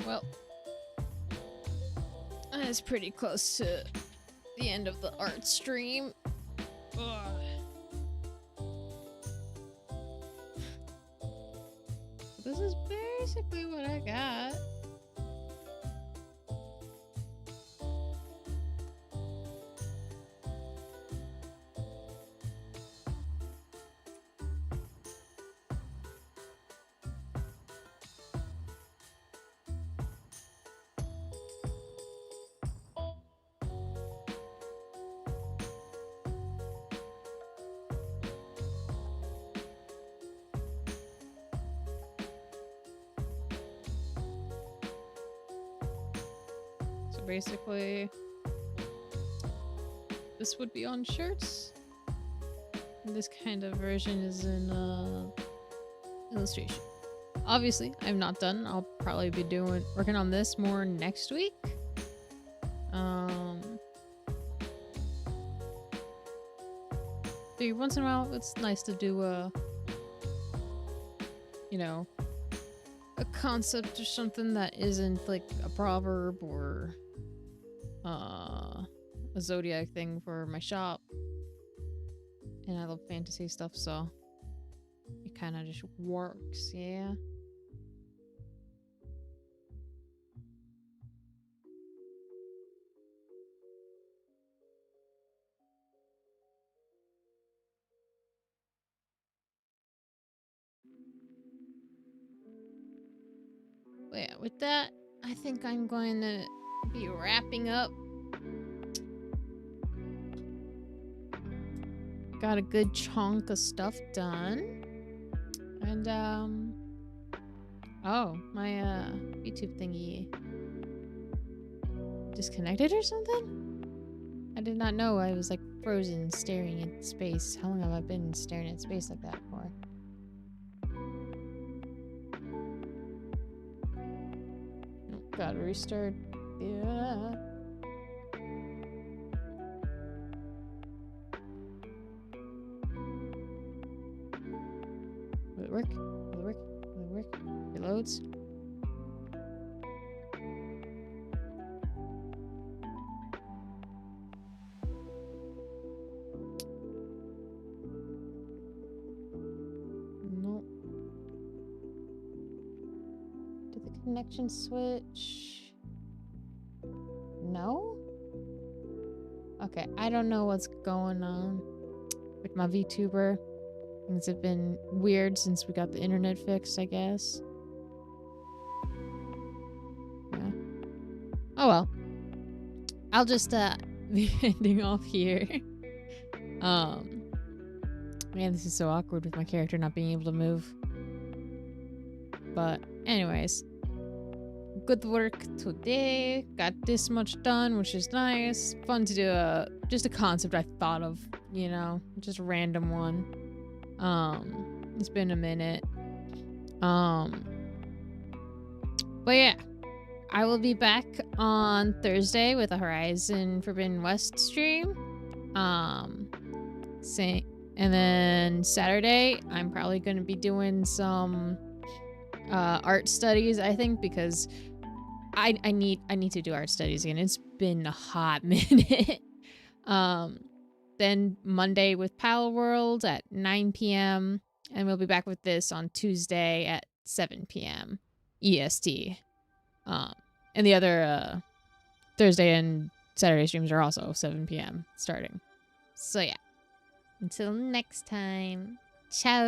Well, that's pretty close to the end of the art stream. Ugh. This is basically what I got. So basically, this would be on shirts. And this kind of version is in illustration. Obviously, I'm not done. I'll probably be working on this more next week. But once in a while, it's nice to do you know, a concept or something that isn't like a proverb or a zodiac thing for my shop. And I love fantasy stuff, so it kind of just works, yeah. But yeah, with that, I think I'm going to be wrapping up. Got a good chunk of stuff done. And, oh, my, YouTube thingy disconnected or something? I did not know I was, like, frozen staring at space. How long have I been staring at space like that for? Nope, gotta restart. Yeah. Will it work? Will it work? Will it work? It loads. Nope. Did the connection switch? No? Okay, I don't know what's going on with my VTuber. Things have been weird since we got the internet fixed, I guess. Yeah. Oh well. I'll just be ending off here. Man, this is so awkward with my character not being able to move. But anyways, good work today. Got this much done, which is nice. Fun to do just a concept I thought of, you know, just a random one. It's been a minute. But yeah, I will be back on Thursday with a Horizon Forbidden West stream. And then Saturday, I'm probably going to be doing some art studies, I think, because I need to do art studies again. It's been a hot minute. Then Monday with Pal World at 9 p.m. And we'll be back with this on Tuesday at 7 p.m. EST. And the other Thursday and Saturday streams are also 7 p.m. starting. So yeah. Until next time. Ciao.